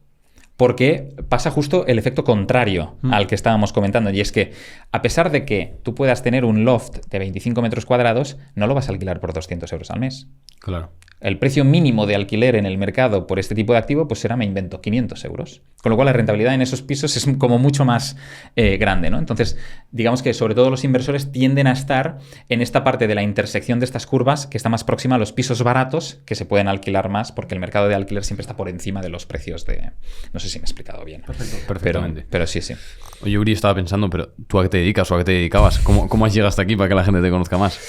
Porque pasa justo el efecto contrario al que estábamos comentando. Y es que, a pesar de que tú puedas tener un loft de 25 metros cuadrados, no lo vas a alquilar por 200 euros al mes. Claro. El precio mínimo de alquiler en el mercado por este tipo de activo, pues será, me invento, 500 euros. Con lo cual la rentabilidad en esos pisos es como mucho más grande, ¿no? Entonces, digamos que sobre todo los inversores tienden a estar en esta parte de la intersección de estas curvas que está más próxima a los pisos baratos que se pueden alquilar más porque el mercado de alquiler siempre está por encima de los precios de... No sé si me he explicado bien. Perfectamente. Pero sí, sí. Oye, Uri, estaba pensando, pero ¿tú a qué te dedicas o a qué te dedicabas? ¿Cómo has llegado hasta aquí para que la gente te conozca más?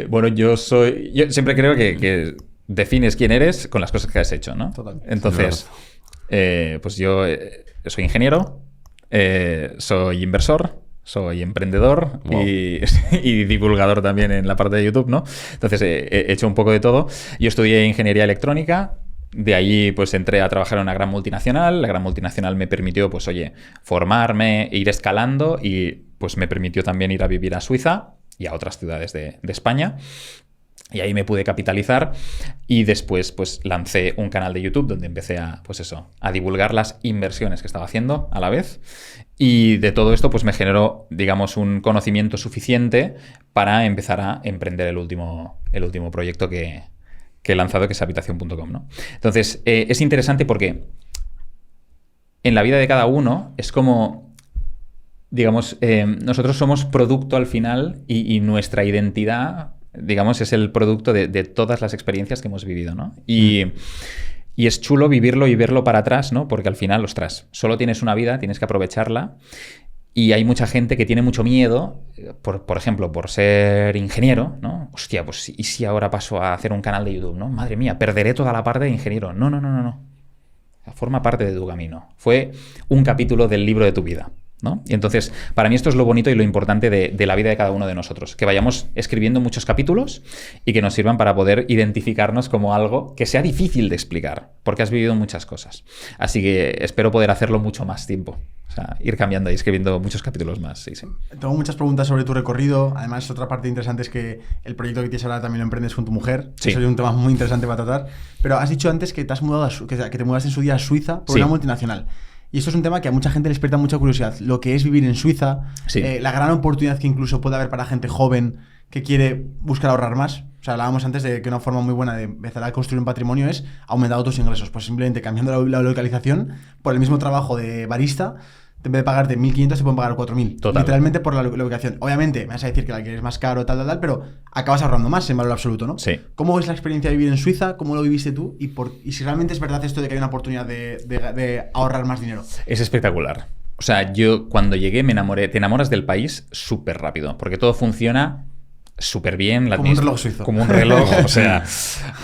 Bueno, yo siempre creo que defines quién eres con las cosas que has hecho, ¿no? Totalmente. Entonces, pues yo soy ingeniero, soy inversor, soy emprendedor Wow. y divulgador también en la parte de YouTube, ¿no? Entonces he hecho un poco de todo. Yo estudié ingeniería electrónica. De ahí pues entré a trabajar en una gran multinacional. La gran multinacional me permitió, pues oye, formarme, ir escalando y pues me permitió también ir a vivir a Suiza y a otras ciudades de España. Y ahí me pude capitalizar y después pues lancé un canal de YouTube donde empecé a divulgar las inversiones que estaba haciendo a la vez. Y de todo esto pues me generó, digamos, un conocimiento suficiente para empezar a emprender el último proyecto que he lanzado, que es Habitación.com, ¿no? Entonces, es interesante porque en la vida de cada uno es como, digamos, nosotros somos producto al final y nuestra identidad, digamos, es el producto de todas las experiencias que hemos vivido, ¿no? Y es chulo vivirlo y verlo para atrás, ¿no? Porque al final, ostras, solo tienes una vida, tienes que aprovecharla. Y hay mucha gente que tiene mucho miedo, por ejemplo, por ser ingeniero, ¿no? Hostia, pues ¿y si ahora paso a hacer un canal de YouTube, ¿no? Madre mía, perderé toda la parte de ingeniero. No. Forma parte de tu camino. Fue un capítulo del libro de tu vida, ¿no? Y entonces, para mí esto es lo bonito y lo importante de la vida de cada uno de nosotros, que vayamos escribiendo muchos capítulos y que nos sirvan para poder identificarnos como algo que sea difícil de explicar, porque has vivido muchas cosas. Así que espero poder hacerlo mucho más tiempo. O sea, ir cambiando y escribiendo muchos capítulos más. Sí. Tengo muchas preguntas sobre tu recorrido. Además, otra parte interesante es que el proyecto que tienes ahora también lo emprendes con tu mujer. Sí. Eso es un tema muy interesante para tratar. Pero has dicho antes que te has mudado que te mudaste en su día a Suiza por una multinacional. Y esto es un tema que a mucha gente le despierta mucha curiosidad. Lo que es vivir en Suiza, la gran oportunidad que incluso puede haber para gente joven que quiere buscar ahorrar más. O sea, hablábamos antes de que una forma muy buena de empezar a construir un patrimonio es aumentar tus ingresos. Pues simplemente cambiando la localización por el mismo trabajo de barista, en vez de pagarte 1.500 te pueden pagar 4.000. Total. Literalmente por la ubicación. Obviamente me vas a decir que la que es más caro, tal, pero acabas ahorrando más en valor absoluto, ¿no? Sí. ¿Cómo es la experiencia de vivir en Suiza? ¿Cómo lo viviste tú? Y si realmente es verdad esto de que hay una oportunidad de ahorrar más dinero. Es espectacular. O sea, yo cuando llegué me enamoré. Te enamoras del país súper rápido, porque todo funciona súper bien. Como un reloj suizo. Como un reloj. O sea,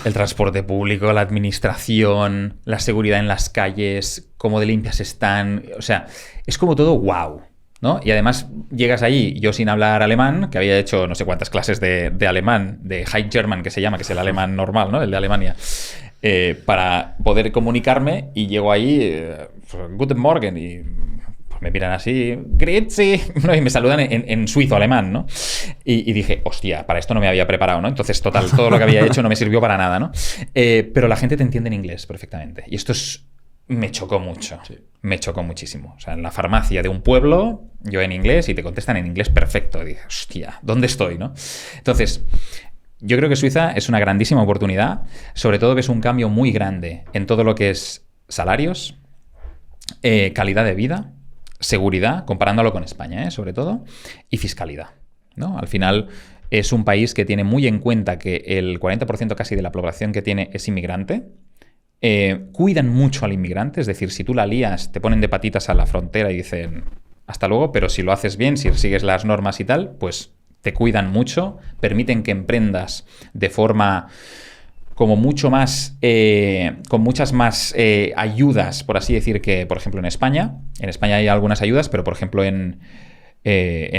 el transporte público, la administración, la seguridad en las calles, cómo de limpias están. O sea, es como todo wow, ¿no? Y además llegas allí, yo sin hablar alemán, que había hecho no sé cuántas clases de alemán, de High German que se llama, que es el alemán normal, ¿no? El de Alemania. Para poder comunicarme, y llego ahí, Guten Morgen, y me miran así, Grüezi, ¿no? Y me saludan en suizo alemán, ¿no? Y dije, hostia, para esto no me había preparado, ¿no? Entonces, total, todo lo que había hecho no me sirvió para nada, ¿no? Pero la gente te entiende en inglés perfectamente. Y esto me chocó mucho. Sí. Me chocó muchísimo. O sea, en la farmacia de un pueblo, yo en inglés, y te contestan en inglés perfecto. Y dije, hostia, ¿dónde estoy, no? Entonces, yo creo que Suiza es una grandísima oportunidad. Sobre todo ves un cambio muy grande en todo lo que es salarios, calidad de vida, seguridad, comparándolo con España, sobre todo, y fiscalidad, ¿no? Al final es un país que tiene muy en cuenta que el 40% casi de la población que tiene es inmigrante. Cuidan mucho al inmigrante, es decir, si tú la lías, te ponen de patitas a la frontera y dicen hasta luego, pero si lo haces bien, si sigues las normas y tal, pues te cuidan mucho, permiten que emprendas de forma como mucho más, con muchas más ayudas, por así decir, que por ejemplo en España. En España hay algunas ayudas, pero por ejemplo en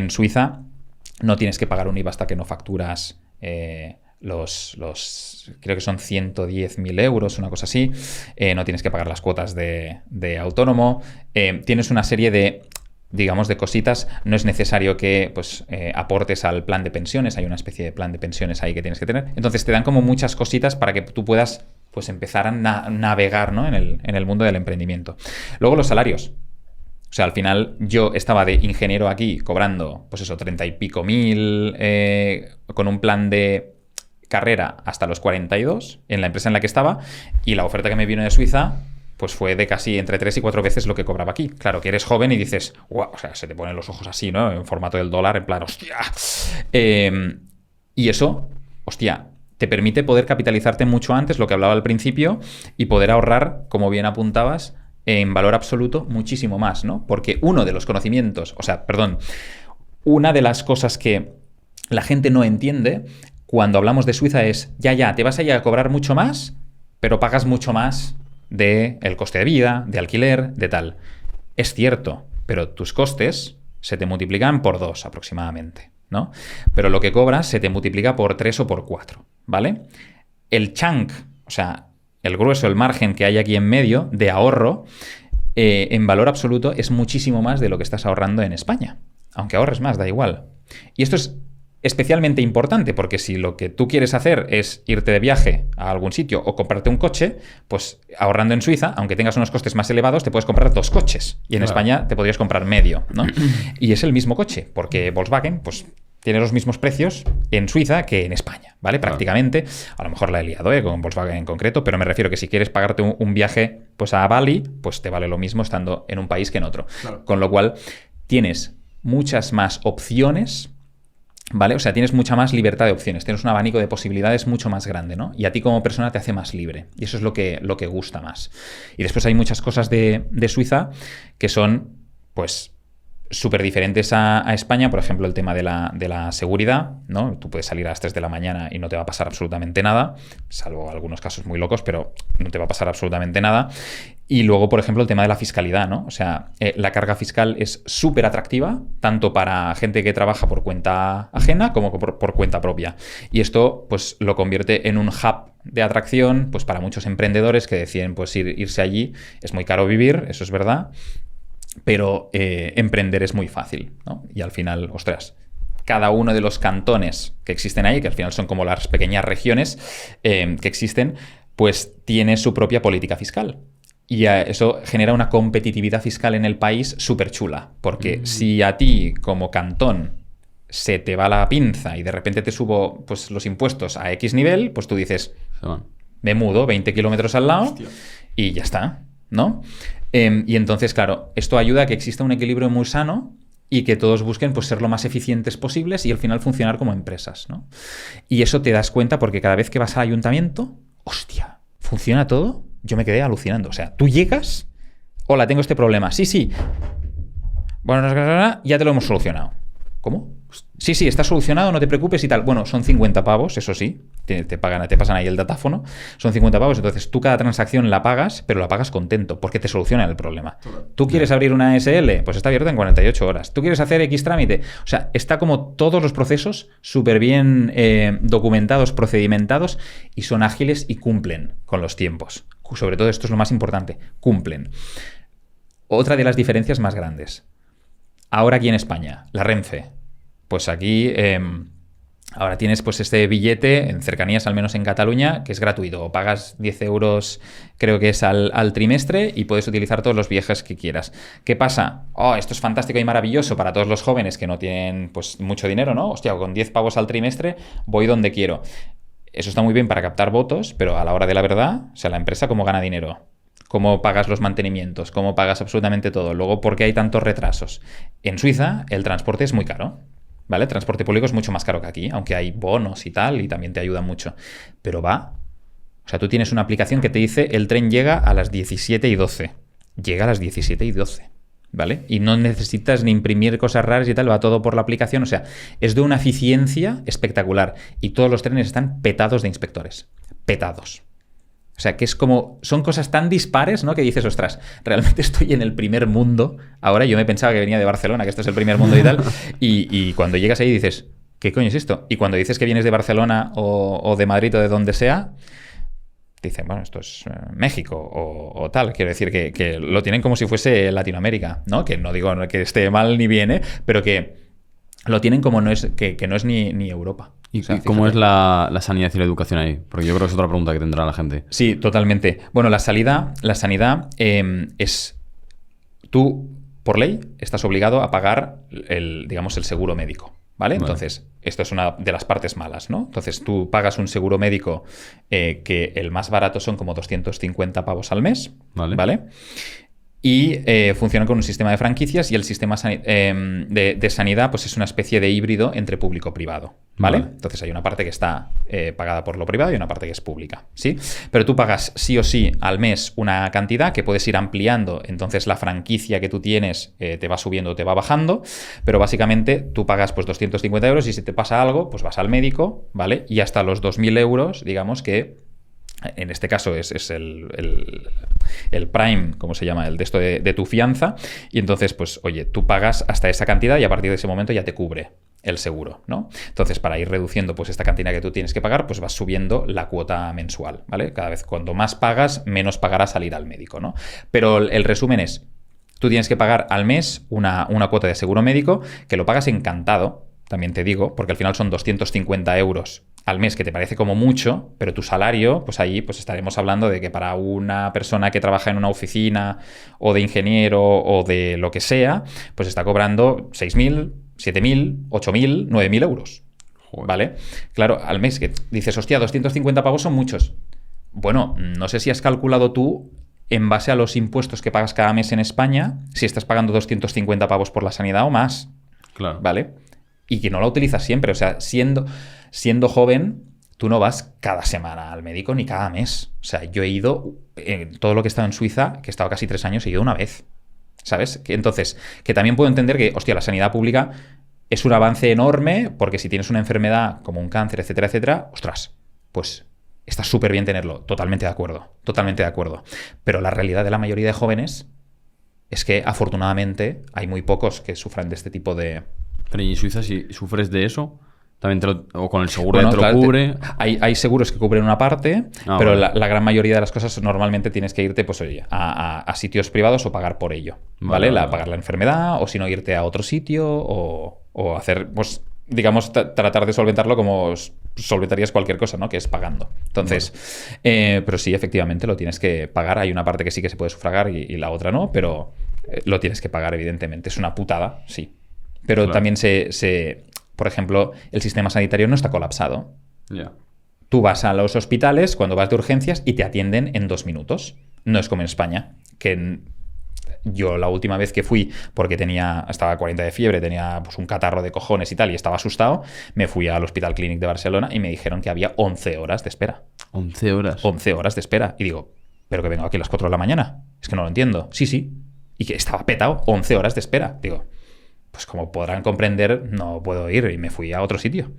Suiza no tienes que pagar un IVA hasta que no facturas creo que son 110.000 euros, una cosa así. No tienes que pagar las cuotas de autónomo. Tienes una serie de, digamos, de cositas. No es necesario que pues, aportes al plan de pensiones. Hay una especie de plan de pensiones ahí que tienes que tener. Entonces te dan como muchas cositas para que tú puedas pues, empezar a navegar, ¿no? en el mundo del emprendimiento. Luego los salarios. O sea, al final yo estaba de ingeniero aquí cobrando, pues eso, 30 y pico mil, con un plan de carrera hasta los 42 en la empresa en la que estaba, y la oferta que me vino de Suiza pues fue de casi entre 3 y 4 veces lo que cobraba aquí. Claro, que eres joven y dices, wow, o sea, se te ponen los ojos así, ¿no? En formato del dólar, en plan, hostia. Y eso, hostia, te permite poder capitalizarte mucho antes, lo que hablaba al principio, y poder ahorrar, como bien apuntabas, en valor absoluto muchísimo más, ¿no? Porque uno de los conocimientos, una de las cosas que la gente no entiende cuando hablamos de Suiza es, ya, te vas a ir a cobrar mucho más, pero pagas mucho más del coste de vida, de alquiler, de tal. Es cierto, pero tus costes se te multiplican por 2 aproximadamente, ¿no? Pero lo que cobras se te multiplica por 3 o por 4, ¿vale? El chunk, o sea, el grueso, el margen que hay aquí en medio de ahorro, en valor absoluto es muchísimo más de lo que estás ahorrando en España. Aunque ahorres más, da igual. Y esto es especialmente importante porque si lo que tú quieres hacer es irte de viaje a algún sitio o comprarte un coche, pues ahorrando en Suiza, aunque tengas unos costes más elevados, te puedes comprar 2 coches. Y en España te podrías comprar medio, ¿no? Y es el mismo coche, porque Volkswagen, pues tiene los mismos precios en Suiza que en España, ¿vale? Prácticamente. A lo mejor la he liado, con Volkswagen en concreto, pero me refiero que si quieres pagarte un viaje pues a Bali, pues te vale lo mismo estando en un país que en otro. Claro. Con lo cual, tienes muchas más opciones, ¿vale? O sea, tienes mucha más libertad de opciones, tienes un abanico de posibilidades mucho más grande, ¿no? Y a ti como persona te hace más libre. Y eso es lo que gusta más. Y después hay muchas cosas de Suiza que son, pues, súper diferentes a España, por ejemplo, el tema de la seguridad, ¿no? Tú puedes salir a las 3 de la mañana y no te va a pasar absolutamente nada, salvo algunos casos muy locos, pero no te va a pasar absolutamente nada. Y luego, por ejemplo, el tema de la fiscalidad, ¿no? O sea, la carga fiscal es súper atractiva, tanto para gente que trabaja por cuenta ajena como por cuenta propia. Y esto, pues, lo convierte en un hub de atracción, pues, para muchos emprendedores que deciden, pues, irse allí. Es muy caro vivir, eso es verdad, pero emprender es muy fácil, ¿no? Y al final, ostras, cada uno de los cantones que existen ahí, que al final son como las pequeñas regiones que existen, pues tiene su propia política fiscal. Y eso genera una competitividad fiscal en el país súper chula, porque si a ti como cantón se te va la pinza y de repente te subo, pues, los impuestos a X nivel, pues tú dices, me mudo 20 kilómetros al lado. Hostia. Y ya está, ¿no? Y entonces, claro, esto ayuda a que exista un equilibrio muy sano y que todos busquen, pues, ser lo más eficientes posibles y al final funcionar como empresas, ¿no? Y eso te das cuenta porque cada vez que vas al ayuntamiento, hostia, ¿funciona todo? Yo me quedé alucinando. O sea, tú llegas, hola, tengo este problema. Sí. Bueno, ya te lo hemos solucionado. ¿Cómo? Sí, está solucionado, no te preocupes y tal. Bueno, son 50 pavos, eso sí. Te pasan ahí el datáfono. Son 50 pavos, entonces tú cada transacción la pagas, pero la pagas contento, porque te solucionan el problema. ¿Tú quieres abrir una SL? Pues está abierta en 48 horas. ¿Tú quieres hacer X trámite? O sea, está como todos los procesos súper bien documentados, procedimentados, y son ágiles y cumplen con los tiempos. Sobre todo esto es lo más importante, cumplen. Otra de las diferencias más grandes. Ahora aquí en España, la Renfe. Pues aquí ahora tienes, pues, este billete en cercanías, al menos en Cataluña, que es gratuito. O pagas 10 euros, creo que es al trimestre, y puedes utilizar todos los viajes que quieras. ¿Qué pasa? Esto es fantástico y maravilloso para todos los jóvenes que no tienen, pues, mucho dinero, ¿no? Hostia, con 10 pavos al trimestre voy donde quiero. Eso está muy bien para captar votos, pero a la hora de la verdad, o sea, la empresa, ¿cómo gana dinero? ¿Cómo pagas los mantenimientos? ¿Cómo pagas absolutamente todo? Luego, ¿por qué hay tantos retrasos? En Suiza, el transporte es muy caro, ¿vale? El transporte público es mucho más caro que aquí, aunque hay bonos y tal, y también te ayudan mucho. Pero o sea, tú tienes una aplicación que te dice el tren llega a las 17:12. Llega a las 17:12, ¿vale? Y no necesitas ni imprimir cosas raras y tal, va todo por la aplicación. O sea, es de una eficiencia espectacular. Y todos los trenes están petados de inspectores. Petados. O sea, que es como... Son cosas tan dispares, ¿no? Que dices, ostras, realmente estoy en el primer mundo. Ahora yo me pensaba que venía de Barcelona, que esto es el primer mundo y tal. Y cuando llegas ahí dices, ¿qué coño es esto? Y cuando dices que vienes de Barcelona o de Madrid o de donde sea, dicen, bueno, esto es México o tal. Quiero decir que lo tienen como si fuese Latinoamérica, ¿no? Que no digo que esté mal ni bien, pero que lo tienen como que no es ni Europa. ¿Y cómo es la sanidad y la educación ahí? Porque yo creo que es otra pregunta que tendrá la gente. Sí, totalmente. Bueno, la sanidad es... Tú, por ley, estás obligado a pagar el seguro médico, ¿vale? Entonces, esto es una de las partes malas, ¿no? Entonces, tú pagas un seguro médico que el más barato son como 250 pavos al mes, ¿vale? Y funciona con un sistema de franquicias, y el sistema de sanidad, pues, es una especie de híbrido entre público-privado, ¿vale? Entonces hay una parte que está pagada por lo privado y una parte que es pública, ¿sí? Pero tú pagas sí o sí al mes una cantidad que puedes ir ampliando, entonces la franquicia que tú tienes te va subiendo o te va bajando, pero básicamente tú pagas, pues, 250 euros, y si te pasa algo, pues vas al médico, ¿vale? Y hasta los 2.000 euros, digamos que en este caso es el prime, ¿cómo se llama? El de esto de tu fianza. Y entonces, pues, oye, tú pagas hasta esa cantidad y a partir de ese momento ya te cubre el seguro, ¿no? Entonces, para ir reduciendo, pues, esta cantidad que tú tienes que pagar, pues vas subiendo la cuota mensual, ¿vale? Cada vez cuando más pagas, menos pagarás al ir al médico, ¿no? Pero el resumen es, tú tienes que pagar al mes una cuota de seguro médico que lo pagas encantado, también te digo, porque al final son 250 euros al mes, que te parece como mucho, pero tu salario, pues ahí, pues, estaremos hablando de que para una persona que trabaja en una oficina o de ingeniero o de lo que sea, pues está cobrando 6.000, 7.000, 8.000, 9.000 euros. Joder. ¿Vale? Claro, al mes, que dices, hostia, 250 pavos son muchos. Bueno, no sé si has calculado tú, en base a los impuestos que pagas cada mes en España, si estás pagando 250 pavos por la sanidad o más. Claro. ¿Vale? Y que no la utilizas siempre. O sea, siendo joven, tú no vas cada semana al médico ni cada mes. O sea, yo he ido, todo lo que he estado en Suiza, que he estado casi 3 años, he ido una vez. ¿sabes? Entonces, que también puedo entender que, hostia, la sanidad pública es un avance enorme porque si tienes una enfermedad como un cáncer, etcétera, etcétera, ostras, pues está súper bien tenerlo. Totalmente de acuerdo, totalmente de acuerdo. Pero la realidad de la mayoría de jóvenes es que, afortunadamente, hay muy pocos que sufran de este tipo de... Pero ¿y en Suiza si sufres de eso? También o con el seguro Bueno, te lo claro, cubre. Hay seguros que cubren una parte, pero vale. la gran mayoría de las cosas normalmente tienes que irte, pues oye, a sitios privados o pagar por ello, ¿vale? Vale. Pagar la enfermedad, o si no, irte a otro sitio, o hacer, pues, digamos, tratar de solventarlo como solventarías cualquier cosa, ¿no? Que es pagando. Entonces, pero sí, efectivamente, lo tienes que pagar. Hay una parte que sí que se puede sufragar y la otra no, pero lo tienes que pagar, evidentemente. Es una putada, sí. Pero Claro. también por ejemplo, el sistema sanitario no está colapsado. Ya. Tú vas a los hospitales cuando vas de urgencias y te atienden en 2 minutos. No es como en España, que yo la última vez que fui, porque estaba a 40 de fiebre, tenía pues un catarro de cojones y tal, y estaba asustado, me fui al Hospital Clínic de Barcelona y me dijeron que había 11 horas de espera. 11 horas. 11 horas de espera. Y digo, ¿pero que vengo aquí a las 4 de la mañana? Es que no lo entiendo. Sí. Y que estaba petado, 11 horas de espera. Digo, pues como podrán comprender, no puedo ir, y me fui a otro sitio.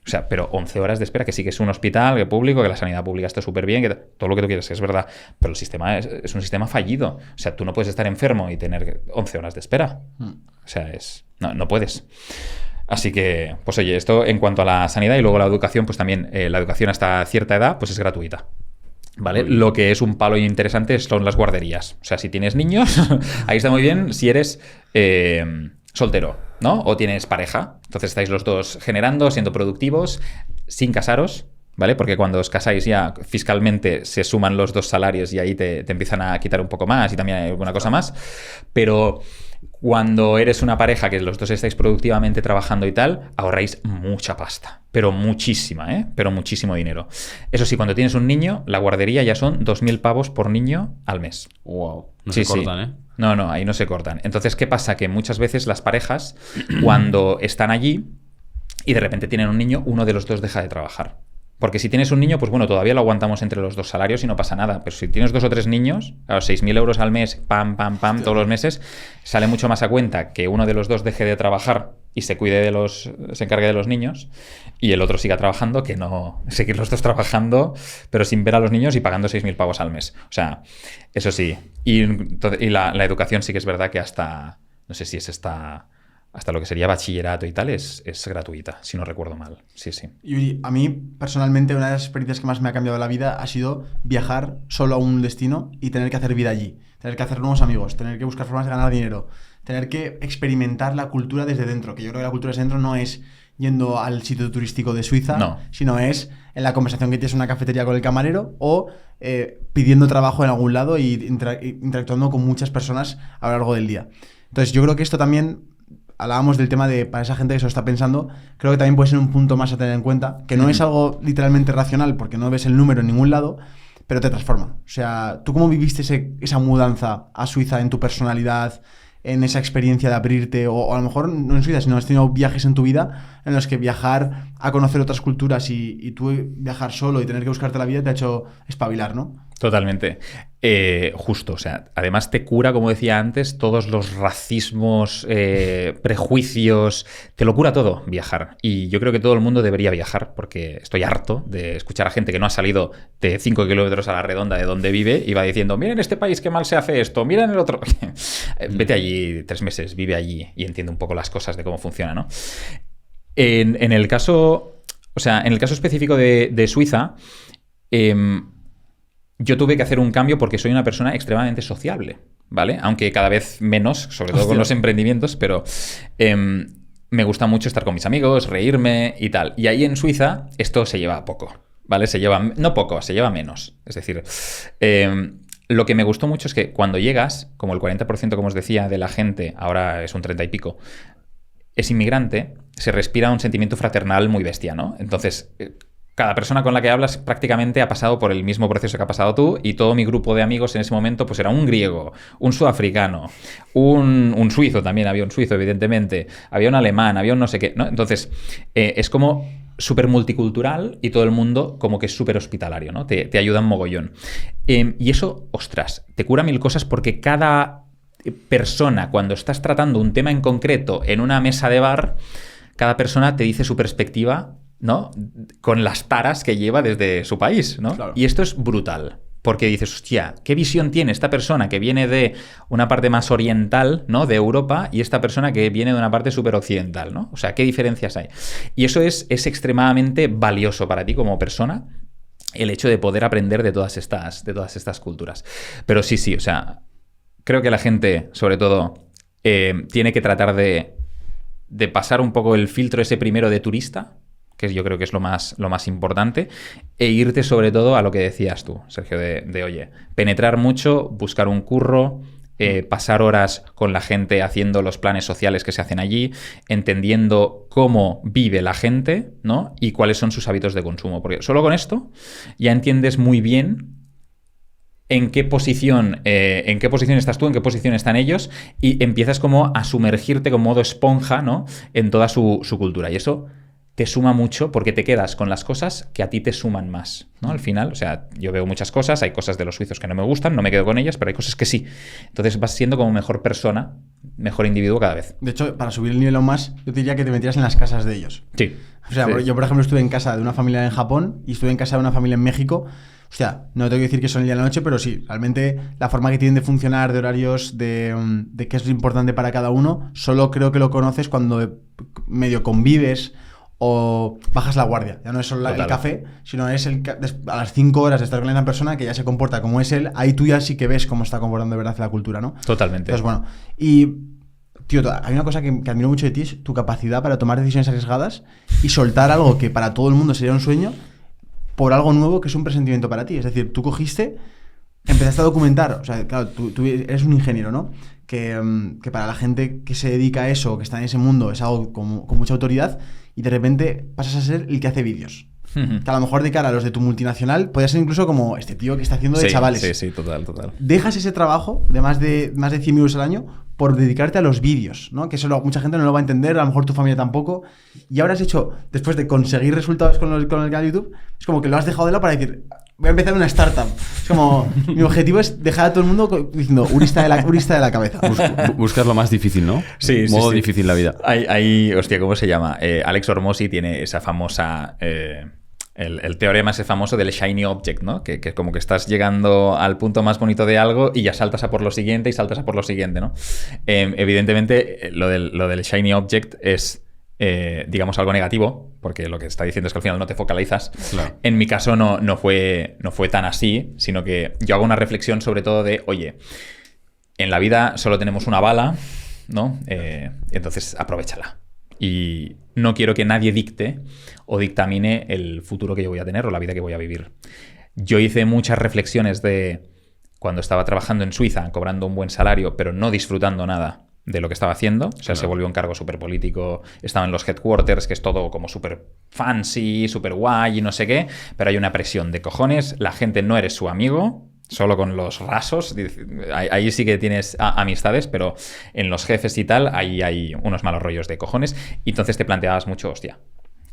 O sea, pero 11 horas de espera, que sí que es un hospital que público, que la sanidad pública está súper bien, que todo lo que tú quieras, es verdad, pero el sistema es un sistema fallido. O sea, tú no puedes estar enfermo y tener 11 horas de espera. O sea, no puedes. Así que, pues oye, esto en cuanto a la sanidad, y luego la educación, pues también la educación hasta cierta edad, pues es gratuita. ¿Vale? Lo que es un palo interesante son las guarderías. O sea, si tienes niños, ahí está muy bien si eres soltero, ¿no? O tienes pareja. Entonces estáis los dos generando, siendo productivos, sin casaros, ¿vale? Porque cuando os casáis ya fiscalmente se suman los dos salarios y ahí te empiezan a quitar un poco más y también hay alguna cosa más. Pero cuando eres una pareja que los dos estáis productivamente trabajando y tal, ahorráis mucha pasta. Pero muchísima, ¿eh? Pero muchísimo dinero. Eso sí, cuando tienes un niño, la guardería ya son 2.000 pavos por niño al mes. Wow. No Sí, se cortan, ¿eh? No, ahí no se cortan. Entonces, ¿qué pasa? Que muchas veces las parejas, cuando están allí y de repente tienen un niño, uno de los dos deja de trabajar. Porque si tienes un niño, pues bueno, todavía lo aguantamos entre los dos salarios y no pasa nada. Pero si tienes 2 o 3 niños, a los 6.000 euros al mes, pam, todos los meses, sale mucho más a cuenta que uno de los dos deje de trabajar y se encargue de los niños, y el otro siga trabajando, que no seguir los dos trabajando, pero sin ver a los niños y pagando 6.000 pavos al mes. O sea, eso sí. Y la educación sí que es verdad que hasta, no sé si es hasta lo que sería bachillerato y tal, es gratuita, si no recuerdo mal. Sí. Y a mí, personalmente, una de las experiencias que más me ha cambiado la vida ha sido viajar solo a un destino y tener que hacer vida allí. Tener que hacer nuevos amigos, tener que buscar formas de ganar dinero, tener que experimentar la cultura desde dentro. Que yo creo que la cultura desde dentro no es yendo al sitio turístico de Suiza, No. sino es en la conversación que tienes en una cafetería con el camarero o pidiendo trabajo en algún lado y interactuando con muchas personas a lo largo del día. Entonces, yo creo que esto también... Hablábamos del tema de, para esa gente que se lo está pensando, creo que también puede ser un punto más a tener en cuenta, que no es algo literalmente racional porque no ves el número en ningún lado, pero te transforma. O sea, ¿tú cómo viviste esa mudanza a Suiza en tu personalidad, en esa experiencia de abrirte, o a lo mejor no en Suiza, sino has tenido viajes en tu vida en los que viajar a conocer otras culturas y tú viajar solo y tener que buscarte la vida te ha hecho espabilar, ¿no? Totalmente. Justo, o sea, además te cura, como decía antes, todos los racismos, prejuicios, te lo cura todo viajar. Y yo creo que todo el mundo debería viajar, porque estoy harto de escuchar a gente que no ha salido de 5 kilómetros a la redonda de donde vive y va diciendo, mira en este país qué mal se hace esto, mira en el otro. Vete allí 3 meses, vive allí y entiende un poco las cosas de cómo funciona, ¿no? En el caso específico de Suiza, yo tuve que hacer un cambio porque soy una persona extremadamente sociable, ¿vale? Aunque cada vez menos, sobre todo con los emprendimientos, pero me gusta mucho estar con mis amigos, reírme y tal. Y ahí en Suiza esto se lleva poco, ¿vale? Se lleva menos. Es decir, lo que me gustó mucho es que cuando llegas, como el 40%, como os decía, de la gente, ahora es un 30 y pico, es inmigrante, se respira un sentimiento fraternal muy bestia, ¿no? Entonces... Cada persona con la que hablas prácticamente ha pasado por el mismo proceso que ha pasado tú, y todo mi grupo de amigos en ese momento pues era un griego, un sudafricano, un suizo también, había un suizo evidentemente, había un alemán, había un no sé qué, ¿no? Entonces es como súper multicultural y todo el mundo como que es súper hospitalario, ¿no? Te ayuda un mogollón. Y eso, ostras, te cura 1000 cosas porque cada persona, cuando estás tratando un tema en concreto en una mesa de bar, cada persona te dice su perspectiva, ¿no? Con las taras que lleva desde su país, ¿no? Claro. Y esto es brutal. Porque dices, hostia, ¿qué visión tiene esta persona que viene de una parte más oriental, ¿no? De Europa, y esta persona que viene de una parte súper occidental, ¿no? O sea, ¿qué diferencias hay? Y eso es extremadamente valioso para ti como persona, el hecho de poder aprender de todas estas culturas. Pero sí, o sea, creo que la gente, sobre todo, tiene que tratar de pasar un poco el filtro ese primero de turista, que yo creo que es lo más importante, e irte sobre todo a lo que decías tú, Sergio, de oye, penetrar mucho, buscar un curro, pasar horas con la gente haciendo los planes sociales que se hacen allí, entendiendo cómo vive la gente, ¿no? Y cuáles son sus hábitos de consumo. Porque solo con esto ya entiendes muy bien en qué posición estás tú, en qué posición están ellos, y empiezas como a sumergirte con modo esponja, ¿no? En toda su cultura. Y eso te suma mucho porque te quedas con las cosas que a ti te suman más, ¿no? Al final, o sea, yo veo muchas cosas, hay cosas de los suizos que no me gustan, no me quedo con ellas, pero hay cosas que sí. Entonces vas siendo como mejor persona, mejor individuo cada vez. De hecho, para subir el nivel aún más, yo te diría que te metieras en las casas de ellos. Sí. O sea, Sí. yo, por ejemplo, estuve en casa de una familia en Japón y estuve en casa de una familia en México. O sea, no tengo que decir que son el día y la noche, pero sí, realmente la forma que tienen de funcionar, de horarios, de qué es importante para cada uno, solo creo que lo conoces cuando medio convives o bajas la guardia. Ya no es solo el café, sino es a las 5 horas de estar con una persona que ya se comporta como es él, ahí tú ya sí que ves cómo está comportando de verdad la cultura, ¿no? Totalmente. Entonces, bueno, y tío, hay una cosa que admiro mucho de ti, es tu capacidad para tomar decisiones arriesgadas y soltar algo que para todo el mundo sería un sueño por algo nuevo que es un presentimiento para ti. Es decir, tú cogiste, empezaste a documentar, o sea, claro, tú eres un ingeniero, ¿no? Que para la gente que se dedica a eso, que está en ese mundo, es algo con mucha autoridad, y de repente pasas a ser el que hace vídeos. Que a lo mejor de cara a los de tu multinacional podría ser incluso como este tío que está haciendo de chavales. Sí, total. Dejas ese trabajo de más de 100 euros al año por dedicarte a los vídeos, ¿no? Que eso mucha gente no lo va a entender, a lo mejor tu familia tampoco. Y ahora has hecho, después de conseguir resultados con el canal de YouTube, es como que lo has dejado de lado para decir, voy a empezar una startup. Es como, mi objetivo es dejar a todo el mundo diciendo, urista de la cabeza. Buscas lo más difícil, ¿no? Sí. Modo difícil la vida. Hay, hostia, ¿cómo se llama? Alex Hormozzi tiene esa famosa... El teorema ese famoso del shiny object, ¿no? Que como que estás llegando al punto más bonito de algo y ya saltas a por lo siguiente y saltas a por lo siguiente, ¿no? Evidentemente, lo del shiny object es, digamos, algo negativo, porque lo que está diciendo es que al final no te focalizas. Claro. En mi caso no fue tan así, sino que yo hago una reflexión sobre todo de, oye, en la vida solo tenemos una bala, ¿no? Entonces, aprovéchala. Y no quiero que nadie dicte o dictamine el futuro que yo voy a tener o la vida que voy a vivir. Yo hice muchas reflexiones de cuando estaba trabajando en Suiza, cobrando un buen salario, pero no disfrutando nada de lo que estaba haciendo. O sea, Claro. Se volvió un cargo súper político. Estaba en los headquarters, que es todo como súper fancy, súper guay y no sé qué. Pero hay una presión de cojones. La gente no eres su amigo. Solo con los rasos, ahí sí que tienes amistades, pero en los jefes y tal, ahí hay unos malos rollos de cojones. Y entonces te planteabas mucho, hostia,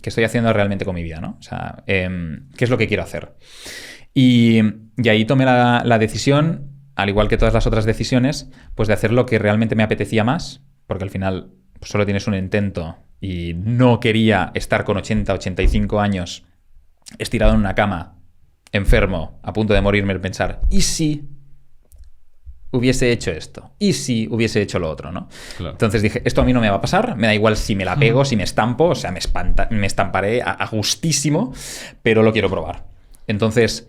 ¿qué estoy haciendo realmente con mi vida, no? O sea, ¿qué es lo que quiero hacer? Y ahí tomé la decisión, al igual que todas las otras decisiones, pues de hacer lo que realmente me apetecía más, porque al final pues, solo tienes un intento y no quería estar con 85 años estirado en una cama, enfermo, a punto de morirme, el pensar, ¿y si hubiese hecho esto? ¿Y si hubiese hecho lo otro? ¿No? Claro. Entonces dije, esto a mí no me va a pasar, me da igual si me la pego, si me estampo, o sea, me estamparé a gustísimo, pero lo quiero probar. Entonces,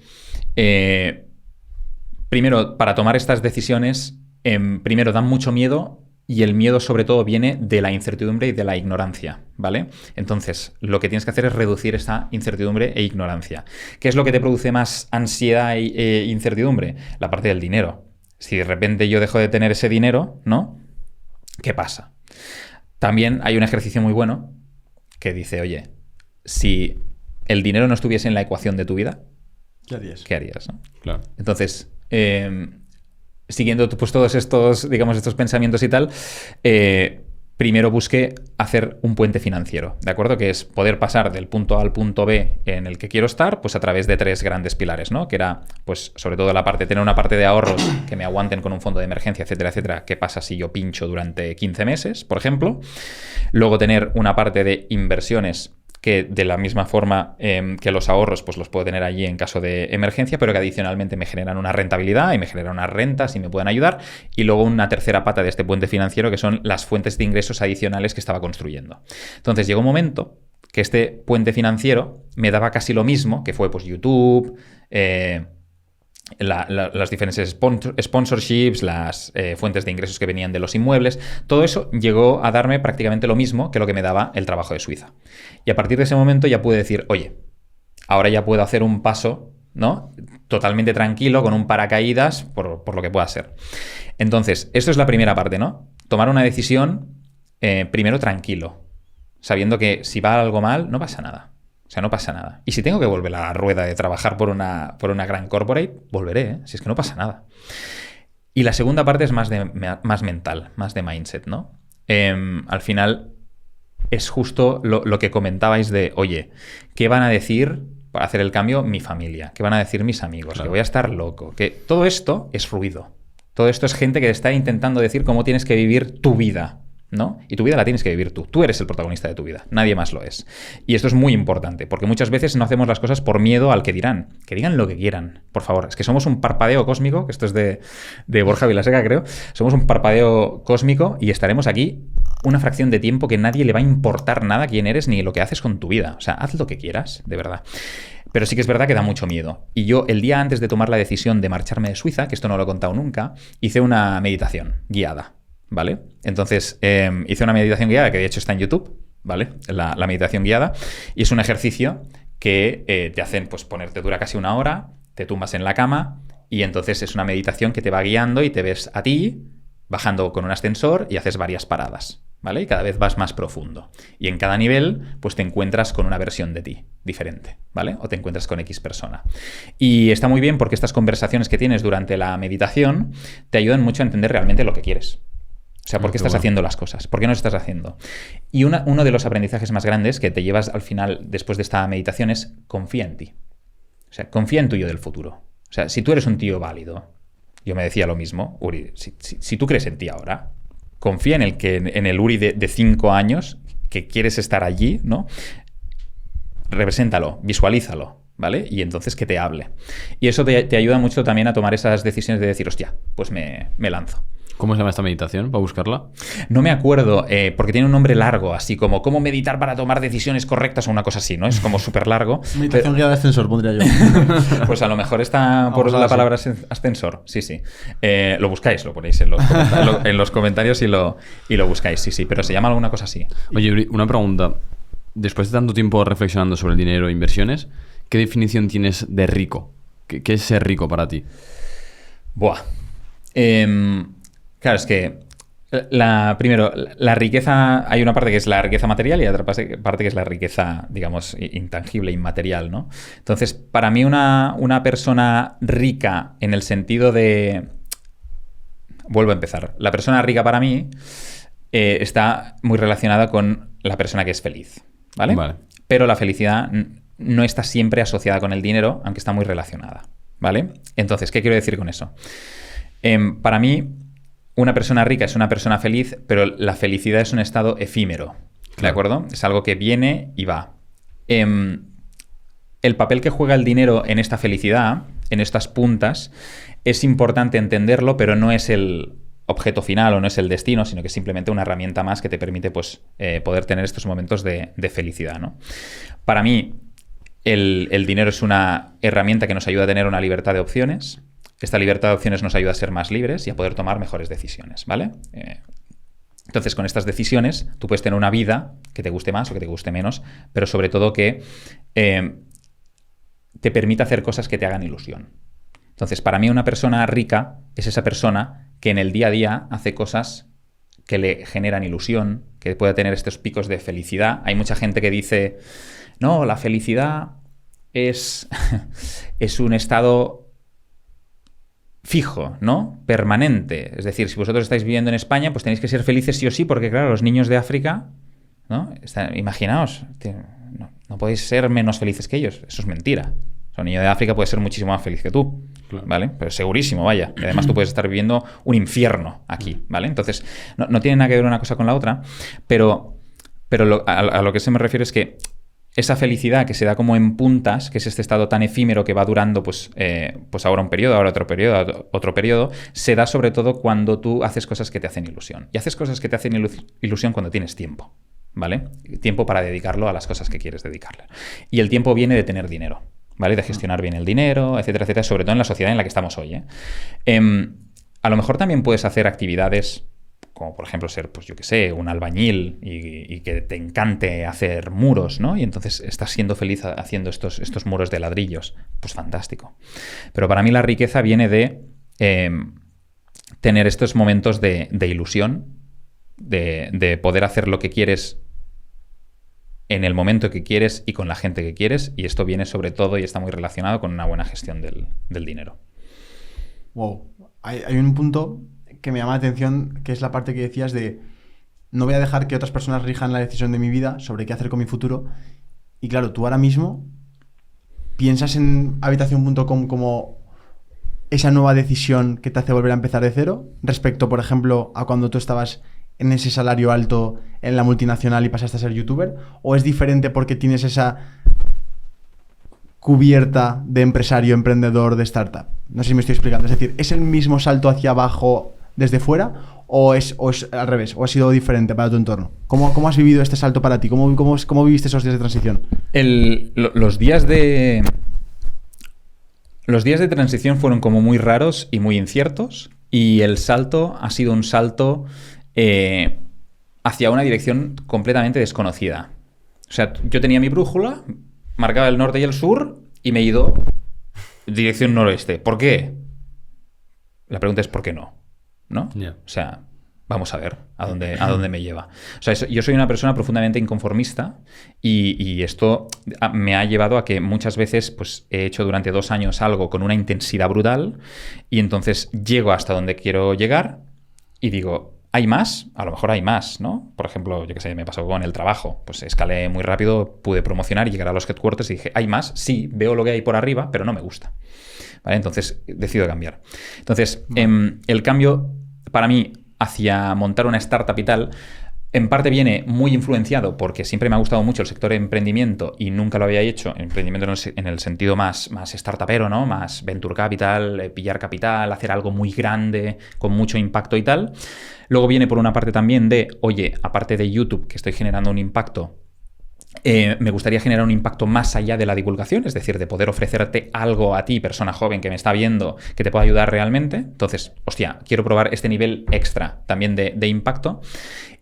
primero, para tomar estas decisiones, primero dan mucho miedo. Y el miedo sobre todo viene de la incertidumbre y de la ignorancia, ¿vale? Entonces, lo que tienes que hacer es reducir esta incertidumbre e ignorancia. ¿Qué es lo que te produce más ansiedad e incertidumbre? La parte del dinero. Si de repente yo dejo de tener ese dinero, ¿no? ¿Qué pasa? También hay un ejercicio muy bueno que dice, oye, si el dinero no estuviese en la ecuación de tu vida, ¿Qué harías? ¿qué harías? ¿No? Claro. Entonces, siguiendo pues todos estos, digamos, estos pensamientos y tal, primero busqué hacer un puente financiero, ¿de acuerdo? Que es poder pasar del punto A al punto B en el que quiero estar, pues a través de 3 grandes pilares, ¿no? Que era, pues, sobre todo tener una parte de ahorros que me aguanten con un fondo de emergencia, etcétera, etcétera. ¿Qué pasa si yo pincho durante 15 meses, por ejemplo? Luego tener una parte de inversiones que de la misma forma que los ahorros, pues los puedo tener allí en caso de emergencia, pero que adicionalmente me generan una rentabilidad y me generan unas rentas y me pueden ayudar. Y luego una tercera pata de este puente financiero, que son las fuentes de ingresos adicionales que estaba construyendo. Entonces llegó un momento que este puente financiero me daba casi lo mismo, que fue pues YouTube, las diferentes sponsorships, las fuentes de ingresos que venían de los inmuebles. Todo eso llegó a darme prácticamente lo mismo que lo que me daba el trabajo de Suiza. Y a partir de ese momento ya pude decir, oye, ahora ya puedo hacer un paso, ¿no? Totalmente tranquilo, con un paracaídas, por lo que pueda ser. Entonces, esto es la primera parte, ¿no? Tomar una decisión primero tranquilo, sabiendo que si va algo mal, no pasa nada. O sea, no pasa nada. Y si tengo que volver a la rueda de trabajar por una gran corporate, volveré, ¿eh? Si es que no pasa nada. Y la segunda parte es más mental, más de mindset, ¿no? Al final es justo lo que comentabais de, oye, ¿qué van a decir para hacer el cambio mi familia? ¿Qué van a decir mis amigos? Claro. Que voy a estar loco. Que todo esto es ruido. Todo esto es gente que está intentando decir cómo tienes que vivir tu vida, ¿no? Y tu vida la tienes que vivir tú. Tú eres el protagonista de tu vida. Nadie más lo es. Y esto es muy importante, porque muchas veces no hacemos las cosas por miedo al que dirán. Que digan lo que quieran, por favor. Es que somos un parpadeo cósmico, que esto es de Borja Vilaseca, creo. Somos un parpadeo cósmico y estaremos aquí una fracción de tiempo que nadie le va a importar nada quién eres ni lo que haces con tu vida. O sea, haz lo que quieras, de verdad. Pero sí que es verdad que da mucho miedo. Y yo, el día antes de tomar la decisión de marcharme de Suiza, que esto no lo he contado nunca, hice una meditación guiada, ¿vale? Entonces, hice una meditación guiada, que de hecho está en YouTube, ¿vale? La meditación guiada. Y es un ejercicio que te hacen, pues, dura casi 1 hora, te tumbas en la cama y entonces es una meditación que te va guiando y te ves a ti bajando con un ascensor y haces varias paradas, ¿vale? Y cada vez vas más profundo. Y en cada nivel, pues te encuentras con una versión de ti diferente, ¿vale? O te encuentras con X persona. Y está muy bien porque estas conversaciones que tienes durante la meditación te ayudan mucho a entender realmente lo que quieres. O sea, ¿por qué estás haciendo las cosas? ¿Por qué no estás haciendo? Y uno de los aprendizajes más grandes que te llevas al final, después de esta meditación, es confía en ti. O sea, confía en tu yo del futuro. O sea, si tú eres un tío válido, yo me decía lo mismo, Uri, si tú crees en ti ahora, confía en el Uri de 5 años, que quieres estar allí, ¿no? Represéntalo, visualízalo, ¿vale? Y entonces que te hable. Y eso te ayuda mucho también a tomar esas decisiones de decir, hostia, pues me lanzo. ¿Cómo se llama esta meditación? ¿Para buscarla? No me acuerdo, porque tiene un nombre largo, así como cómo meditar para tomar decisiones correctas o una cosa así, ¿no? Es como súper largo. Meditación guiada de ascensor, pondría yo. Pues a lo mejor está por la palabra ascensor, sí. Lo buscáis, lo ponéis en los comentarios y lo buscáis, sí, pero se llama alguna cosa así. Oye, Uri, una pregunta. Después de tanto tiempo reflexionando sobre el dinero e inversiones, ¿qué definición tienes de rico? ¿Qué es ser rico para ti? Buah. Claro, es que primero, la riqueza, hay una parte que es la riqueza material y otra parte que es la riqueza, digamos, intangible, inmaterial, ¿no? Entonces, para mí una persona rica en el sentido de... Vuelvo a empezar. La persona rica para mí está muy relacionada con la persona que es feliz, ¿vale? Pero la felicidad no está siempre asociada con el dinero, aunque está muy relacionada, ¿vale? Entonces, ¿qué quiero decir con eso? Para mí... Una persona rica es una persona feliz, pero la felicidad es un estado efímero, ¿de acuerdo? Es algo que viene y va. El papel que juega el dinero en esta felicidad, en estas puntas, es importante entenderlo, pero no es el objeto final o no es el destino, sino que es simplemente una herramienta más que te permite, pues, poder tener estos momentos de felicidad, ¿no? Para mí, el dinero es una herramienta que nos ayuda a tener una libertad de opciones. Esta libertad de opciones nos ayuda a ser más libres y a poder tomar mejores decisiones, ¿vale? Entonces, con estas decisiones, tú puedes tener una vida que te guste más o que te guste menos, pero sobre todo que te permita hacer cosas que te hagan ilusión. Entonces, para mí una persona rica es esa persona que en el día a día hace cosas que le generan ilusión, que puede tener estos picos de felicidad. Hay mucha gente que dice, no, la felicidad es un estado fijo, ¿no? Permanente. Es decir, si vosotros estáis viviendo en España, pues tenéis que ser felices sí o sí, porque claro, los niños de África, ¿no? Imaginaos, no podéis ser menos felices que ellos. Eso es mentira. O sea, un niño de África puede ser muchísimo más feliz que tú, claro. ¿Vale? Pero segurísimo, vaya. Y además tú puedes estar viviendo un infierno aquí, ¿vale? Entonces, no tiene nada que ver una cosa con la otra, pero a lo que se me refiero es que esa felicidad que se da como en puntas, que es este estado tan efímero que va durando pues ahora un periodo, ahora otro periodo, se da sobre todo cuando tú haces cosas que te hacen ilusión. Y haces cosas que te hacen ilusión cuando tienes tiempo, ¿vale? Tiempo para dedicarlo a las cosas que quieres dedicarle. Y el tiempo viene de tener dinero, ¿vale? De gestionar bien el dinero, etcétera, etcétera, sobre todo en la sociedad en la que estamos hoy, ¿eh? A lo mejor también puedes hacer actividades como por ejemplo ser, pues yo qué sé, un albañil y que te encante hacer muros, ¿no? Y entonces estás siendo feliz haciendo estos muros de ladrillos. Pues fantástico. Pero para mí la riqueza viene de tener estos momentos de ilusión, de poder hacer lo que quieres en el momento que quieres y con la gente que quieres, y esto viene sobre todo y está muy relacionado con una buena gestión del dinero. Wow. Hay un punto que me llama la atención, que es la parte que decías de no voy a dejar que otras personas rijan la decisión de mi vida sobre qué hacer con mi futuro. Y claro, tú ahora mismo piensas en Habitación.com como esa nueva decisión que te hace volver a empezar de cero respecto, por ejemplo, a cuando tú estabas en ese salario alto en la multinacional y pasaste a ser youtuber, o es diferente porque tienes esa cubierta de empresario, emprendedor, de startup. No sé si me estoy explicando. Es decir, ¿es el mismo salto hacia abajo desde fuera o es al revés? ¿O ha sido diferente para tu entorno? ¿Cómo has vivido este salto para ti? ¿Cómo viviste esos días de transición? Los días de transición fueron como muy raros y muy inciertos, y el salto ha sido un salto hacia una dirección completamente desconocida. O sea, yo tenía mi brújula, marcaba el norte y el sur y me he ido dirección noroeste. ¿Por qué? La pregunta es ¿por qué no? ¿No? Yeah. O sea, vamos a ver a dónde me lleva. O sea, yo soy una persona profundamente inconformista y esto me ha llevado a que muchas veces pues, he hecho durante 2 años algo con una intensidad brutal y entonces llego hasta donde quiero llegar y digo, ¿hay más? A lo mejor hay más, ¿no? Por ejemplo, yo qué sé, me pasó con el trabajo. Pues escalé muy rápido, pude promocionar y llegar a los headquarters y dije, ¿hay más? Sí, veo lo que hay por arriba, pero no me gusta. ¿Vale? Entonces decido cambiar. Entonces, el cambio para mí hacia montar una startup y tal, en parte viene muy influenciado porque siempre me ha gustado mucho el sector de emprendimiento y nunca lo había hecho. Emprendimiento en el sentido más startupero, ¿no? Más venture capital, pillar capital, hacer algo muy grande, con mucho impacto y tal. Luego viene por una parte también de, oye, aparte de YouTube, que estoy generando un impacto, me gustaría generar un impacto más allá de la divulgación, es decir, de poder ofrecerte algo a ti, persona joven que me está viendo, que te pueda ayudar realmente. Entonces, hostia, quiero probar este nivel extra también de impacto.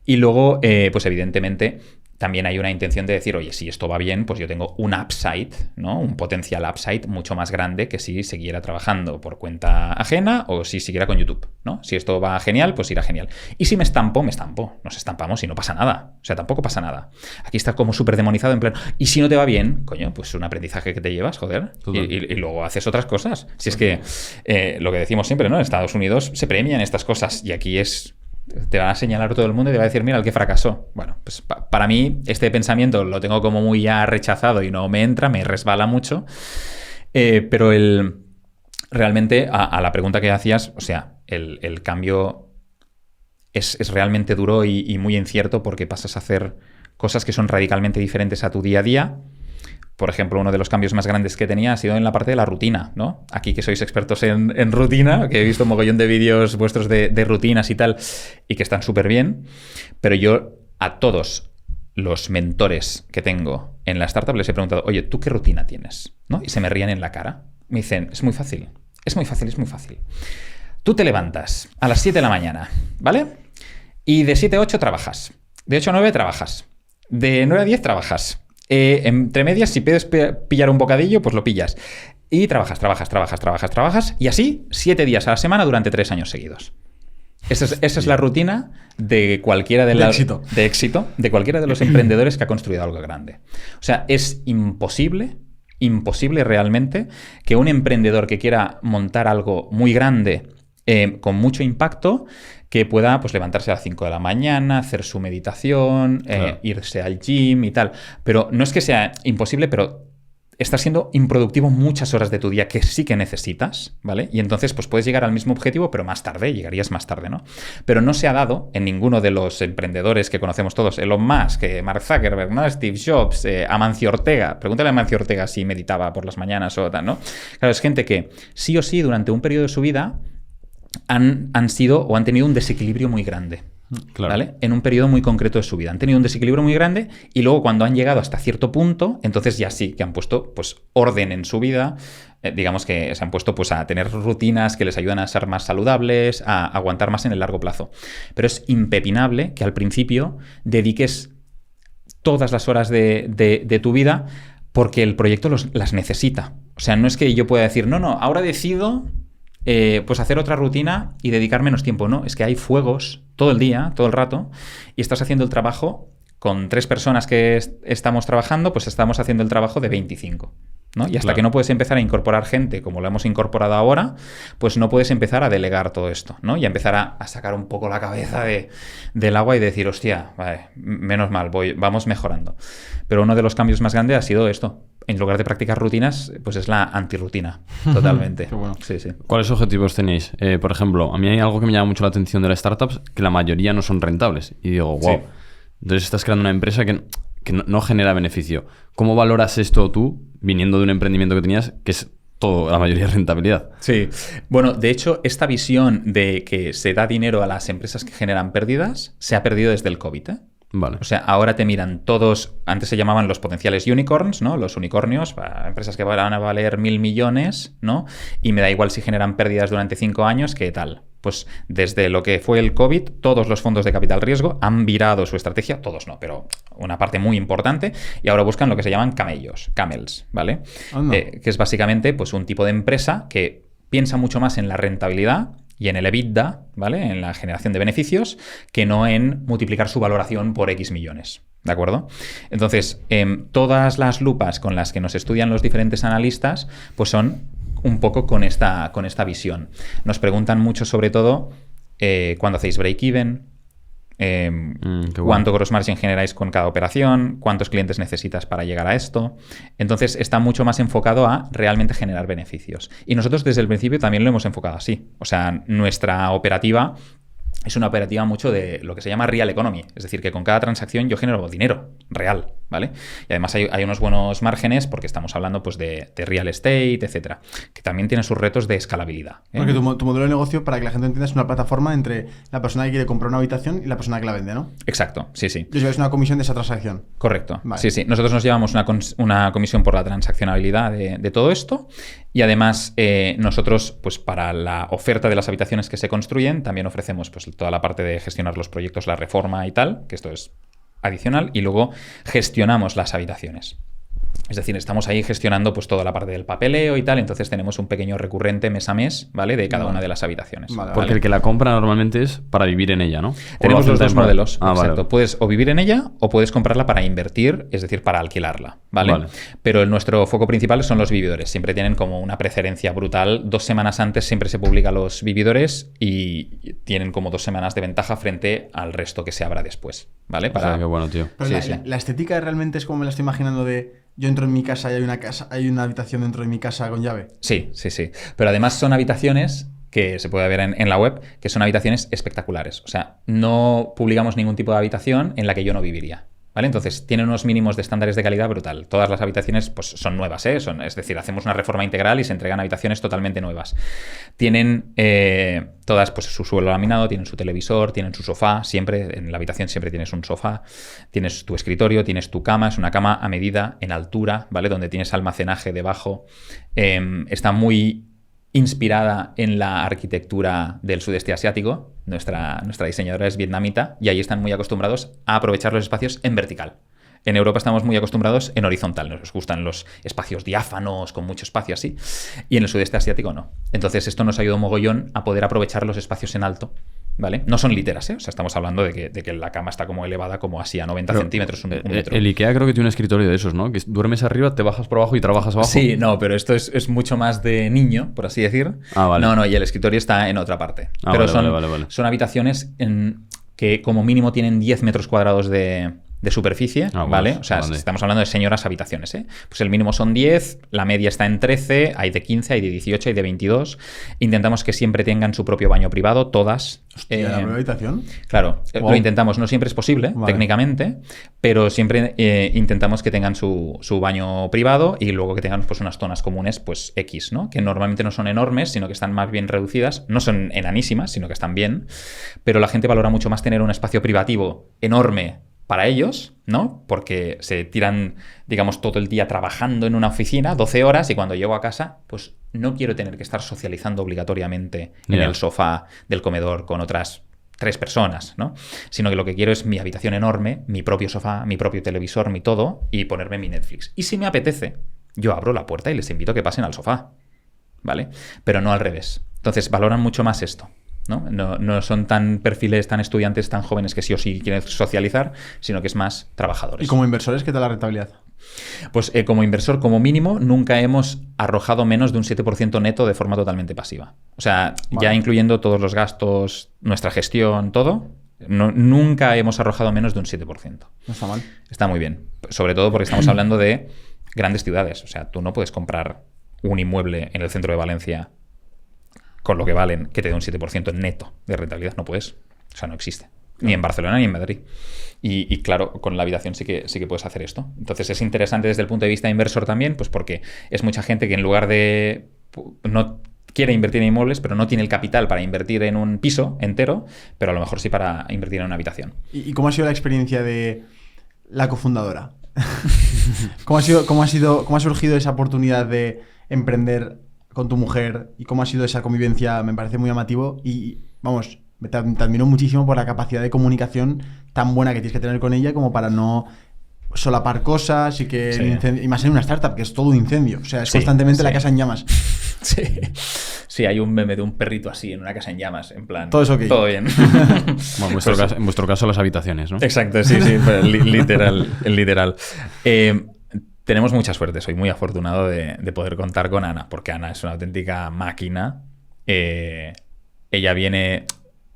Y luego, pues evidentemente, también hay una intención de decir, oye, si esto va bien, pues yo tengo un upside, ¿no? Un potencial upside mucho más grande que si siguiera trabajando por cuenta ajena o si siguiera con YouTube, ¿no? Si esto va genial, pues irá genial. Y si me estampo, nos estampamos y no pasa nada. O sea, tampoco pasa nada. Aquí está como súper demonizado en plan, y si no te va bien, coño, pues un aprendizaje que te llevas, joder, y luego haces otras cosas. Si es que lo que decimos siempre, ¿no? En Estados Unidos se premian estas cosas y aquí es... Te van a señalar todo el mundo y te va a decir, mira, el que fracasó. Bueno, pues para mí este pensamiento lo tengo como muy ya rechazado y no me entra, me resbala mucho. Pero realmente a la pregunta que hacías, o sea, el cambio es realmente duro y muy incierto porque pasas a hacer cosas que son radicalmente diferentes a tu día a día. Por ejemplo, uno de los cambios más grandes que tenía ha sido en la parte de la rutina, ¿no? Aquí que sois expertos en rutina, que he visto un mogollón de vídeos vuestros de rutinas y tal, y que están súper bien, pero yo a todos los mentores que tengo en la startup les he preguntado, oye, ¿tú qué rutina tienes? ¿No? Y se me ríen en la cara. Me dicen, es muy fácil. Tú te levantas a las 7 de la mañana, ¿vale? Y de 7 a 8 trabajas. De 8 a 9 trabajas. De 9 a 10 trabajas. Entre medias, si puedes pillar un bocadillo, pues lo pillas. Y trabajas. Y así, 7 días a la semana durante 3 años seguidos. Esa es la rutina de cualquiera de éxito de cualquiera de los emprendedores que ha construido algo grande. O sea, es imposible imposible realmente que un emprendedor que quiera montar algo muy grande, con mucho impacto, que pueda pues levantarse a las 5 de la mañana, hacer su meditación, Claro. irse al gym y tal. Pero no es que sea imposible, pero estás siendo improductivo muchas horas de tu día que sí que necesitas, ¿vale? Y entonces pues puedes llegar al mismo objetivo, pero más tarde, llegarías más tarde, ¿no? Pero no se ha dado en ninguno de los emprendedores que conocemos todos, Elon Musk, Mark Zuckerberg, ¿no? Steve Jobs, Amancio Ortega. Pregúntale a Amancio Ortega si meditaba por las mañanas o tal, ¿no? Claro, es gente que sí o sí durante un periodo de su vida han sido o han tenido un desequilibrio muy grande. Claro. ¿Vale? En un periodo muy concreto de su vida. Han tenido un desequilibrio muy grande y luego cuando han llegado hasta cierto punto, entonces ya sí que han puesto pues orden en su vida, digamos que se han puesto pues a tener rutinas que les ayudan a ser más saludables, a aguantar más en el largo plazo. Pero es impepinable que al principio dediques todas las horas de tu vida porque el proyecto las necesita. O sea, no es que yo pueda decir, no, ahora decido pues hacer otra rutina y dedicar menos tiempo. No, es que hay fuegos todo el día, todo el rato, y estás haciendo el trabajo con 3 personas que estamos trabajando, pues estamos haciendo el trabajo de 25. ¿No? Y hasta Claro. que no puedes empezar a incorporar gente como lo hemos incorporado ahora, pues no puedes empezar a delegar todo esto, ¿no? Y a empezar a sacar un poco la cabeza del agua y decir, hostia, vale, menos mal, vamos mejorando. Pero uno de los cambios más grandes ha sido esto. En lugar de practicar rutinas, pues es la antirrutina, totalmente. Qué bueno. Sí, sí. ¿Cuáles objetivos tenéis? Por ejemplo, a mí hay algo que me llama mucho la atención de las startups, que la mayoría no son rentables. Y digo, wow. Sí. Entonces estás creando una empresa que no genera beneficio. ¿Cómo valoras esto tú, viniendo de un emprendimiento que tenías, que es todo, la mayoría rentabilidad? Sí. Bueno, de hecho, esta visión de que se da dinero a las empresas que generan pérdidas se ha perdido desde el COVID, ¿eh? Vale. O sea, ahora te miran todos, antes se llamaban los potenciales unicorns, ¿no? Los unicornios, empresas que van a valer 1.000 millones, ¿no? Y me da igual si generan pérdidas durante 5 años, ¿qué tal? Pues desde lo que fue el COVID, todos los fondos de capital riesgo han virado su estrategia, todos no, pero una parte muy importante, y ahora buscan lo que se llaman camels, ¿vale? Anda. Que es básicamente pues, un tipo de empresa que piensa mucho más en la rentabilidad y en el EBITDA, ¿vale? En la generación de beneficios, que no en multiplicar su valoración por X millones. ¿De acuerdo? Entonces, todas las lupas con las que nos estudian los diferentes analistas, pues son un poco con esta visión. Nos preguntan mucho, sobre todo, cuándo hacéis break-even, Qué bueno. cuánto gross margin generáis con cada operación, cuántos clientes necesitas para llegar a esto. Entonces está mucho más enfocado a realmente generar beneficios. Y nosotros desde el principio también lo hemos enfocado así. O sea, nuestra operativa es una operativa mucho de lo que se llama real economy. Es decir, que con cada transacción yo genero dinero real, ¿vale? Y además hay unos buenos márgenes porque estamos hablando pues de real estate, etcétera, que también tiene sus retos de escalabilidad, ¿eh? Porque tu modelo de negocio, para que la gente entienda, es una plataforma entre la persona que quiere comprar una habitación y la persona que la vende, ¿no? Exacto, sí, sí. Y os lleváis una comisión de esa transacción. Correcto. Vale. Sí, sí. Nosotros nos llevamos una comisión por la transaccionabilidad de todo esto y además nosotros, pues para la oferta de las habitaciones que se construyen, también ofrecemos pues toda la parte de gestionar los proyectos, la reforma y tal, que esto es adicional, y luego gestionamos las habitaciones. Es decir, estamos ahí gestionando pues toda la parte del papeleo y tal, entonces tenemos un pequeño recurrente mes a mes, ¿vale? De cada Vale. una de las habitaciones. Vale, Porque el que la compra normalmente es para vivir en ella, ¿no? ¿O lo Tenemos hacen los dos temporal? modelos, Ah, exacto. vale. Puedes o vivir en ella o puedes comprarla para invertir, es decir, para alquilarla, ¿vale? Vale. Pero nuestro foco principal son los vividores. Siempre tienen como una preferencia brutal. 2 semanas antes siempre se publican los vividores y tienen como 2 semanas de ventaja frente al resto que se abra después, ¿vale? O sea, qué bueno, tío. Pero Sí, la, sí. la estética realmente es como me la estoy imaginando de yo entro en mi casa y hay una habitación dentro de mi casa con llave. Sí, sí, sí. Pero además son habitaciones que se puede ver en la web, que son habitaciones espectaculares. O sea, no publicamos ningún tipo de habitación en la que yo no viviría, ¿vale? Entonces, tienen unos mínimos de estándares de calidad brutal. Todas las habitaciones pues, son nuevas, ¿eh? Es decir, hacemos una reforma integral y se entregan habitaciones totalmente nuevas. Tienen todas pues, su suelo laminado, tienen su televisor, tienen su sofá. Siempre, en la habitación siempre tienes un sofá, tienes tu escritorio, tienes tu cama. Es una cama a medida, en altura, ¿vale? Donde tienes almacenaje debajo. Está muy inspirada en la arquitectura del sudeste asiático. Nuestra diseñadora es vietnamita y ahí están muy acostumbrados a aprovechar los espacios en vertical. En Europa estamos muy acostumbrados en horizontal. Nos gustan los espacios diáfanos, con mucho espacio así. Y en el sudeste asiático no. Entonces esto nos ayuda un mogollón a poder aprovechar los espacios en alto ¿vale? No son literas, ¿eh? O sea, estamos hablando de que la cama está como elevada como así a 90 centímetros, un metro. El IKEA creo que tiene un escritorio de esos, ¿no? Que duermes arriba, te bajas por abajo y trabajas abajo. Sí, no, pero esto es mucho más de niño, por así decir. Ah, vale. No, y el escritorio está en otra parte. Ah, pero vale. son habitaciones que como mínimo tienen 10 metros cuadrados de superficie, ¿vale? Pues, O sea, estamos hablando de señoras habitaciones, ¿eh? Pues el mínimo son 10, la media está en 13, hay de 15, hay de 18, hay de 22. Intentamos que siempre tengan su propio baño privado, todas. Hostia, ¿la propia habitación? Claro, Wow. lo intentamos. No siempre es posible, técnicamente, pero siempre intentamos que tengan su baño privado y luego que tengan pues, unas zonas comunes, pues X, ¿no? Que normalmente no son enormes, sino que están más bien reducidas. No son enanísimas, sino que están bien. Pero la gente valora mucho más tener un espacio privativo enorme para ellos, ¿no? Porque se tiran, digamos, todo el día trabajando en una oficina, 12 horas, y cuando llego a casa, pues no quiero tener que estar socializando obligatoriamente en el sofá del comedor con otras 3 personas, ¿no? Sino que lo que quiero es mi habitación enorme, mi propio sofá, mi propio televisor, mi todo, y ponerme mi Netflix. Y si me apetece, yo abro la puerta y les invito a que pasen al sofá, ¿vale? Pero no al revés. Entonces, valoran mucho más esto. No son tan perfiles, tan estudiantes, tan jóvenes que sí o sí quieren socializar, sino que es más trabajadores. ¿Y como inversores qué tal la rentabilidad? Pues como inversor, como mínimo, nunca hemos arrojado menos de un 7% neto de forma totalmente pasiva. O sea, ya incluyendo todos los gastos, nuestra gestión, todo, nunca hemos arrojado menos de un 7%. No está mal. Está muy bien. Sobre todo porque estamos hablando de grandes ciudades. O sea, tú no puedes comprar un inmueble en el centro de Valencia con lo que valen, que te dé un 7% neto de rentabilidad. No puedes. O sea, no existe. Ni en Barcelona ni en Madrid. Y claro, con la habitación sí que puedes hacer esto. Entonces es interesante desde el punto de vista inversor también, pues porque es mucha gente que en lugar de... no quiere invertir en inmuebles, pero no tiene el capital para invertir en un piso entero, pero a lo mejor sí para invertir en una habitación. ¿Y cómo ha sido la experiencia de la cofundadora? ¿Cómo ha surgido esa oportunidad de emprender con tu mujer y cómo ha sido esa convivencia? Me parece muy llamativo y, vamos, te admiro muchísimo por la capacidad de comunicación tan buena que tienes que tener con ella como para no solapar cosas y que y más en una startup que es todo un incendio, o sea, es constantemente la casa en llamas. Sí, hay un meme de un perrito así en una casa en llamas, en plan... Todo es ok. Todo bien. Bueno, en vuestro caso las habitaciones, ¿no? Exacto, sí, literal. Tenemos mucha suerte, soy muy afortunado de poder contar con Ana, porque Ana es una auténtica máquina. Ella viene,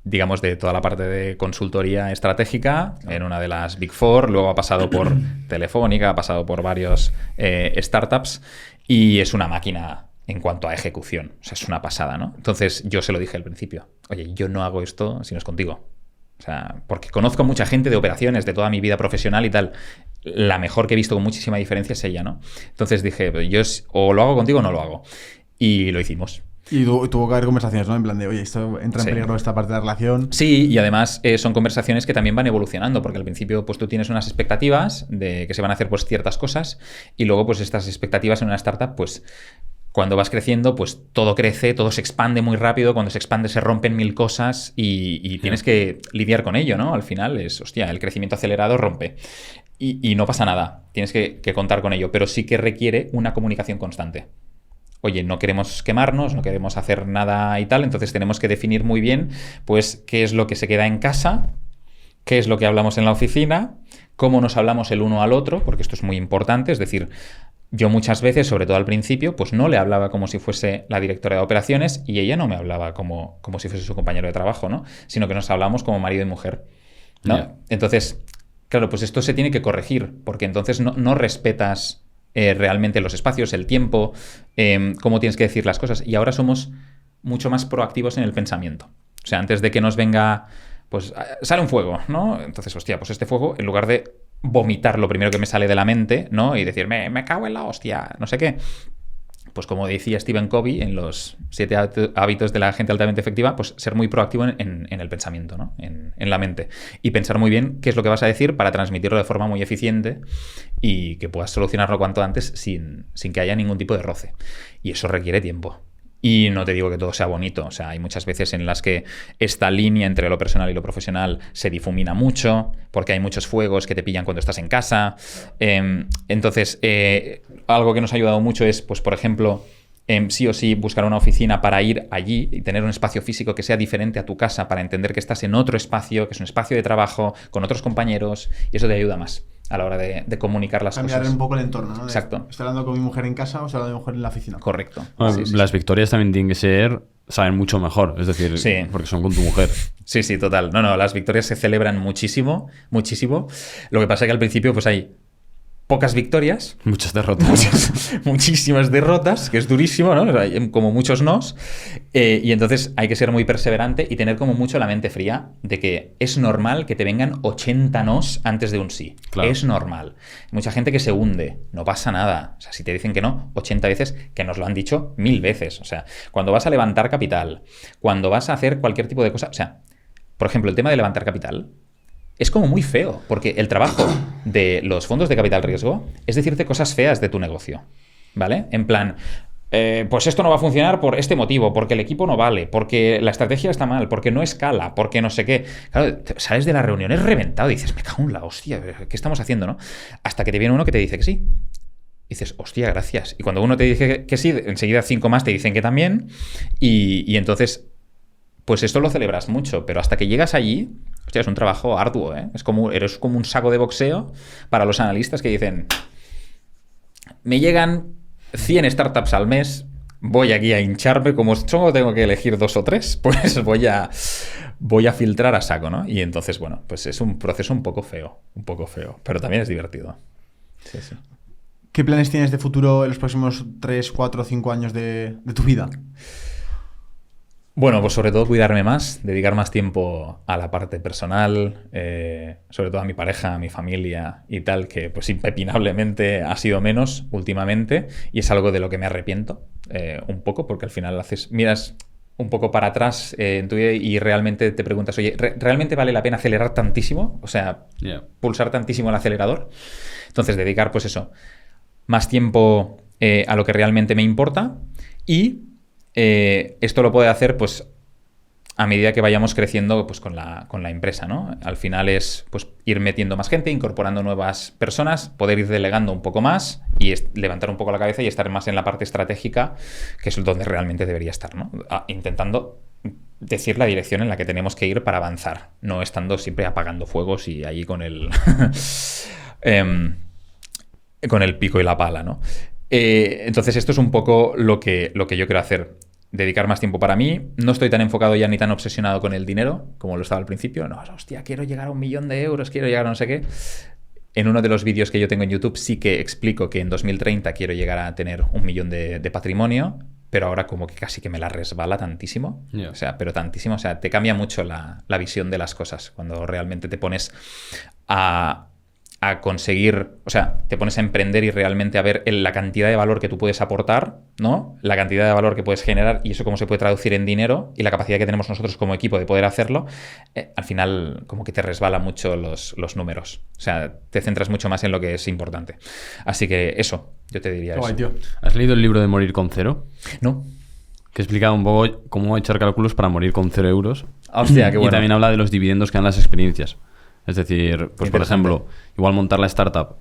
digamos, de toda la parte de consultoría estratégica en una de las Big Four, luego ha pasado por Telefónica, ha pasado por varios startups y es una máquina en cuanto a ejecución. O sea, es una pasada, ¿no? Entonces yo se lo dije al principio, oye, yo no hago esto si no es contigo. O sea, porque conozco mucha gente de operaciones de toda mi vida profesional y tal. La mejor que he visto con muchísima diferencia es ella, ¿no? Entonces dije, yo o lo hago contigo o no lo hago. Y lo hicimos. Y tuvo que haber conversaciones, ¿no? En plan de, oye, esto entra en peligro esta parte de la relación. Sí, y además son conversaciones que también van evolucionando, porque al principio pues tú tienes unas expectativas de que se van a hacer pues ciertas cosas y luego pues estas expectativas en una startup pues... Cuando vas creciendo, pues todo crece, todo se expande muy rápido. Cuando se expande se rompen 1000 cosas y tienes que lidiar con ello, ¿no? Al final es, hostia, el crecimiento acelerado rompe. Y no pasa nada, tienes que contar con ello, pero sí que requiere una comunicación constante. Oye, no queremos quemarnos, no queremos hacer nada y tal, entonces tenemos que definir muy bien, pues, qué es lo que se queda en casa, qué es lo que hablamos en la oficina, cómo nos hablamos el uno al otro, porque esto es muy importante, es decir... Yo muchas veces, sobre todo al principio, pues no le hablaba como si fuese la directora de operaciones y ella no me hablaba como si fuese su compañero de trabajo, ¿no? Sino que nos hablamos como marido y mujer, ¿no? Yeah. Entonces, claro, pues esto se tiene que corregir porque entonces no respetas realmente los espacios, el tiempo, cómo tienes que decir las cosas. Y ahora somos mucho más proactivos en el pensamiento. O sea, antes de que nos venga, pues sale un fuego, ¿no? Entonces, hostia, pues este fuego, en lugar de vomitar lo primero que me sale de la mente, ¿no? Y decir, me cago en la hostia, no sé qué. Pues como decía Stephen Covey en los 7 hábitos de la gente altamente efectiva, pues ser muy proactivo en el pensamiento, ¿no? En la mente. Y pensar muy bien qué es lo que vas a decir para transmitirlo de forma muy eficiente y que puedas solucionarlo cuanto antes sin que haya ningún tipo de roce. Y eso requiere tiempo. Y no te digo que todo sea bonito, o sea, hay muchas veces en las que esta línea entre lo personal y lo profesional se difumina mucho, porque hay muchos fuegos que te pillan cuando estás en casa. Entonces, algo que nos ha ayudado mucho es, pues, por ejemplo, sí o sí buscar una oficina para ir allí y tener un espacio físico que sea diferente a tu casa para entender que estás en otro espacio, que es un espacio de trabajo, con otros compañeros, y eso te ayuda más a la hora de comunicar las Cambiar cosas. un poco el entorno, ¿no? Exacto. ¿Estoy hablando con mi mujer en casa o estoy hablando con mi mujer en la oficina? Correcto. Bueno, Sí, sí, las sí. victorias también tienen que ser, saben mucho mejor, es decir, Sí. porque son con tu mujer. Sí, sí, total. No, las victorias se celebran muchísimo, muchísimo. Lo que pasa es que al principio pues hay pocas victorias, Muchas derrotas. muchísimas derrotas, que es durísimo, ¿no? O sea, hay como muchos nos, y entonces hay que ser muy perseverante y tener como mucho la mente fría de que es normal que te vengan 80 nos antes de un sí. Claro. Es normal. Hay mucha gente que se hunde, no pasa nada. O sea, si te dicen que no 80 veces, que nos lo han dicho 1000 veces. O sea, cuando vas a levantar capital, cuando vas a hacer cualquier tipo de cosa, o sea, por ejemplo, el tema de levantar capital es como muy feo, porque el trabajo de los fondos de capital riesgo es decirte cosas feas de tu negocio, ¿vale? En plan, pues esto no va a funcionar por este motivo, porque el equipo no vale, porque la estrategia está mal, porque no escala, porque no sé qué. Claro, sales de la reunión, es reventado y dices, me cago en la hostia, ¿qué estamos haciendo, no? Hasta que te viene uno que te dice que sí. Y dices, hostia, gracias. Y cuando uno te dice que sí, enseguida 5 más te dicen que también, y entonces pues esto lo celebras mucho, pero hasta que llegas allí, hostia, es un trabajo arduo, ¿eh? Eres como un saco de boxeo para los analistas que dicen, me llegan 100 startups al mes, voy aquí a hincharme, como solo tengo que elegir 2 o 3, pues voy a filtrar a saco, ¿no? Y entonces, bueno, pues es un proceso un poco feo, pero también es divertido. Sí, sí. ¿Qué planes tienes de futuro en los próximos 3, 4, 5 años de tu vida? Bueno, pues sobre todo cuidarme más, dedicar más tiempo a la parte personal, sobre todo a mi pareja, a mi familia y tal, que pues impepinablemente ha sido menos últimamente y es algo de lo que me arrepiento un poco, porque al final miras un poco para atrás en tu vida y realmente te preguntas, oye, ¿realmente vale la pena acelerar tantísimo? O sea, pulsar tantísimo el acelerador. Entonces, dedicar pues eso, más tiempo a lo que realmente me importa y esto lo puede hacer pues a medida que vayamos creciendo pues con la empresa, ¿no? Al final es pues ir metiendo más gente, incorporando nuevas personas, poder ir delegando un poco más y levantar un poco la cabeza y estar más en la parte estratégica, que es donde realmente debería estar, ¿no? Intentando decir la dirección en la que tenemos que ir para avanzar, no estando siempre apagando fuegos y ahí con el con el pico y la pala, ¿no? Entonces esto es un poco lo que yo quiero hacer. Dedicar más tiempo para mí. No estoy tan enfocado ya ni tan obsesionado con el dinero como lo estaba al principio. No, hostia, quiero llegar a 1.000.000 de euros, quiero llegar a no sé qué. En uno de los vídeos que yo tengo en YouTube sí que explico que en 2030 quiero llegar a tener 1.000.000 de patrimonio, pero ahora como que casi que me la resbala tantísimo. Yeah. O sea, pero tantísimo. O sea, te cambia mucho la visión de las cosas cuando realmente te pones a conseguir, o sea, te pones a emprender y realmente a ver la cantidad de valor que tú puedes aportar, ¿no? La cantidad de valor que puedes generar y eso cómo se puede traducir en dinero y la capacidad que tenemos nosotros como equipo de poder hacerlo, al final como que te resbala mucho los números. O sea, te centras mucho más en lo que es importante. Así que eso, yo te diría Guay, eso. tío. ¿Has leído el libro de Morir con Cero? ¿No? Que explica un poco cómo echar cálculos para morir con 0 euros. Hostia, qué bueno. Y también habla de los dividendos que dan las experiencias. Es decir, pues por Interesante. ejemplo, igual montar la startup,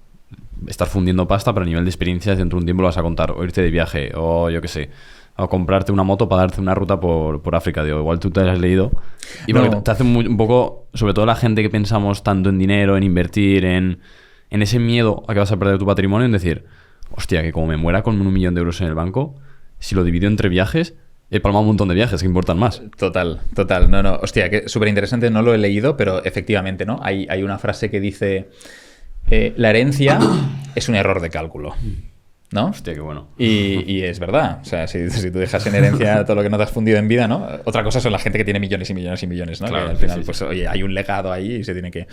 estar fundiendo pasta, pero a nivel de experiencias dentro de un tiempo lo vas a contar, o irte de viaje, o yo qué sé, o comprarte una moto para darte una ruta por África, digo, igual tú te la has leído. Y No. porque te hace un poco, sobre todo la gente que pensamos tanto en dinero, en invertir, en ese miedo a que vas a perder tu patrimonio, en decir, hostia, que como me muera con 1.000.000 de euros en el banco, si lo divido entre viajes, he palmado un montón de viajes que importan más. Total. No. Hostia, que súper interesante, no lo he leído, pero efectivamente, ¿no? Hay una frase que dice, la herencia es un error de cálculo, ¿no? Hostia, qué bueno. Y es verdad. O sea, si tú dejas en herencia todo lo que no te has fundido en vida, ¿no? Otra cosa son la gente que tiene millones y millones y millones, ¿no? Claro, que al final, sí. pues, oye, hay un legado ahí y se tiene que...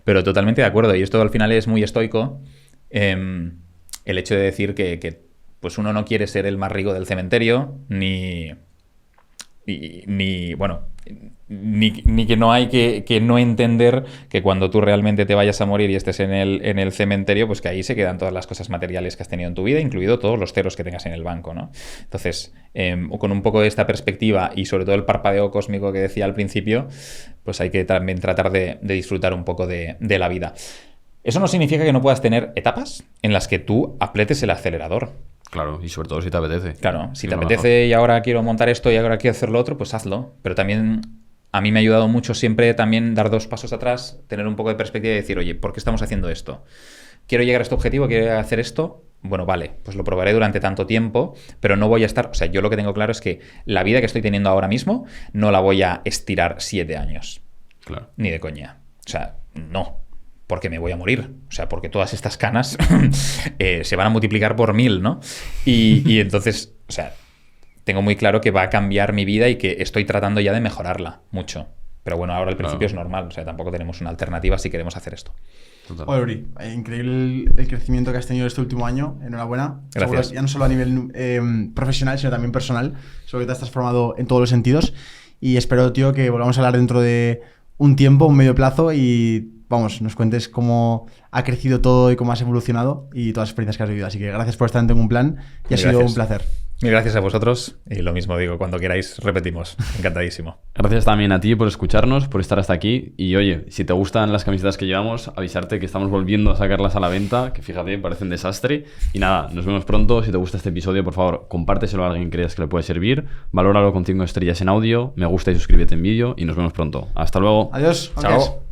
Pero totalmente de acuerdo. Y esto al final es muy estoico. El hecho de decir que pues uno no quiere ser el más rico del cementerio, ni que no hay que no entender que cuando tú realmente te vayas a morir y estés en el cementerio, pues que ahí se quedan todas las cosas materiales que has tenido en tu vida, incluido todos los ceros que tengas en el banco, ¿no? Entonces, con un poco de esta perspectiva y sobre todo el parpadeo cósmico que decía al principio, pues hay que también tratar de disfrutar un poco de la vida. Eso no significa que no puedas tener etapas en las que tú aprietes el acelerador. Claro, y sobre todo si te apetece. Claro, si te Es lo apetece mejor. y ahora quiero montar esto y ahora quiero hacer lo otro, pues hazlo. Pero también a mí me ha ayudado mucho siempre también dar 2 pasos atrás, tener un poco de perspectiva y decir, oye, ¿por qué estamos haciendo esto? ¿Quiero llegar a este objetivo? ¿Quiero hacer esto? Bueno, vale, pues lo probaré durante tanto tiempo, pero no voy a estar... O sea, yo lo que tengo claro es que la vida que estoy teniendo ahora mismo no la voy a estirar 7 años. Claro. Ni de coña. O sea, no. Porque me voy a morir. O sea, porque todas estas canas se van a multiplicar por 1000, ¿no? Y entonces, o sea, tengo muy claro que va a cambiar mi vida y que estoy tratando ya de mejorarla mucho. Pero bueno, ahora al principio es normal. O sea, tampoco tenemos una alternativa si queremos hacer esto. Total. Joder, Uri, increíble el crecimiento que has tenido este último año. Enhorabuena. Gracias. Seguro, ya no solo a nivel profesional, sino también personal. Seguro que te has transformado en todos los sentidos. Y espero, tío, que volvamos a hablar dentro de un tiempo, un medio plazo y, vamos, nos cuentes cómo ha crecido todo y cómo has evolucionado y todas las experiencias que has vivido. Así que gracias por estar en Tengo un Plan y ha sido Gracias. un placer. Mil gracias a vosotros. Y lo mismo digo, cuando queráis repetimos. Encantadísimo. Gracias también a ti por escucharnos, por estar hasta aquí. Y oye, si te gustan las camisetas que llevamos, avisarte que estamos volviendo a sacarlas a la venta, que fíjate, parece un desastre. Y nada, nos vemos pronto. Si te gusta este episodio, por favor, compárteselo a alguien que creas que le puede servir. Valóralo con 5 estrellas en audio, me gusta y suscríbete en vídeo. Y nos vemos pronto. Hasta luego. Adiós. Chao. Gracias.